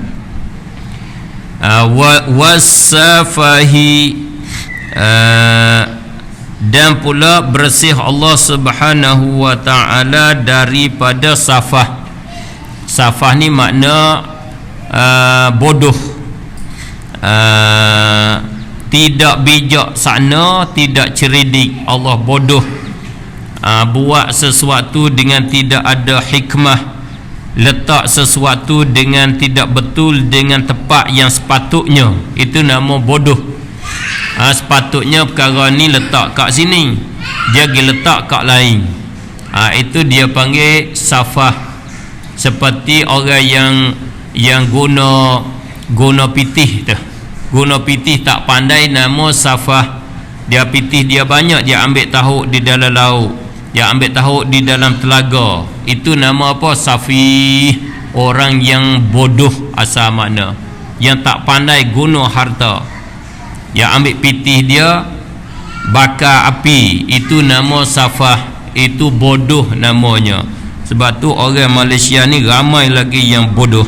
Wasafahi, dan pula bersih Allah Subhanahu wa taala daripada safah. Safah ni makna bodoh, tidak bijak sana, tidak cerdik. Allah bodoh, buat sesuatu dengan tidak ada hikmah, letak sesuatu dengan tidak betul, dengan tepat yang sepatutnya. Itu nama bodoh. Sepatutnya perkara ni letak kat sini, dia pergi letak kat lain. Itu dia panggil safah. Seperti orang yang guna pitih tu. Guna pitih tak pandai, nama safah. Dia pitih dia banyak, dia ambil tahuk di dalam laut, dia ambil tahuk di dalam telaga. Itu nama apa? Safih. Orang yang bodoh asal makna, yang tak pandai guna harta. Dia ambil pitih dia bakar api, itu nama safah. Itu bodoh namanya. Sebab tu orang Malaysia ni ramai lagi yang bodoh.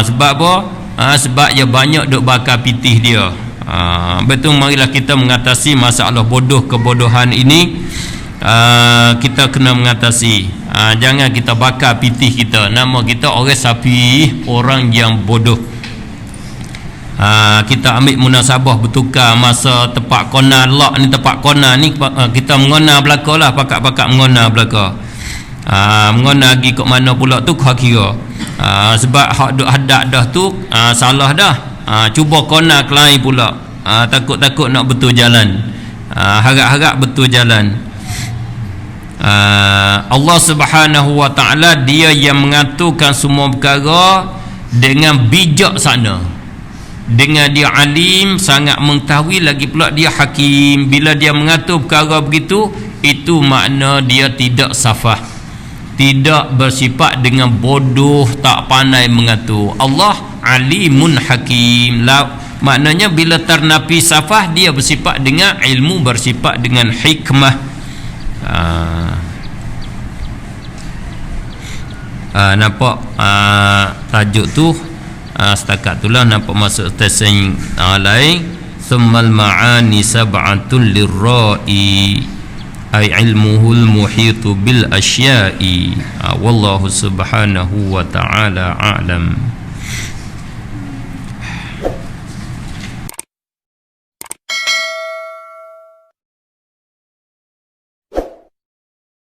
Sebab apa? Sebab dia banyak duk bakar pitih dia. Betul, marilah kita mengatasi masalah bodoh, kebodohan ini. Kita kena mengatasi. Jangan kita bakar pitih kita. Nama kita orang sapi, orang yang bodoh. Kita ambil munasabah bertukar masa tepat kona lak ni, tepat kona ni kita mengona belaka lah, pakat-pakat mengona belaka. Mengona pergi kat mana pula tu kau kira. Sebab hak duk hadap dah tu salah dah. Cuba kona ke lain pula. Takut-takut nak betul jalan. Harap-harap betul jalan. Allah Subhanahu wa taala dia yang mengaturkan semua perkara dengan bijak sana. dengan dia alim, sangat mengetahui, lagi pula dia hakim. Bila dia mengatur perkara begitu, itu makna dia tidak safah, tidak bersifat dengan bodoh, tak pandai mengatur. Allah alimun hakim. Maknanya bila ternapi safah, dia bersifat dengan ilmu, bersifat dengan hikmah. Nampak tajuk tu setakat itulah. Nampak masuk testing lain. Thummal ma'ani sab'atun lirra'i ay ilmuhul muhitu bil asya'i. Wallahu subhanahu wa ta'ala a'lam.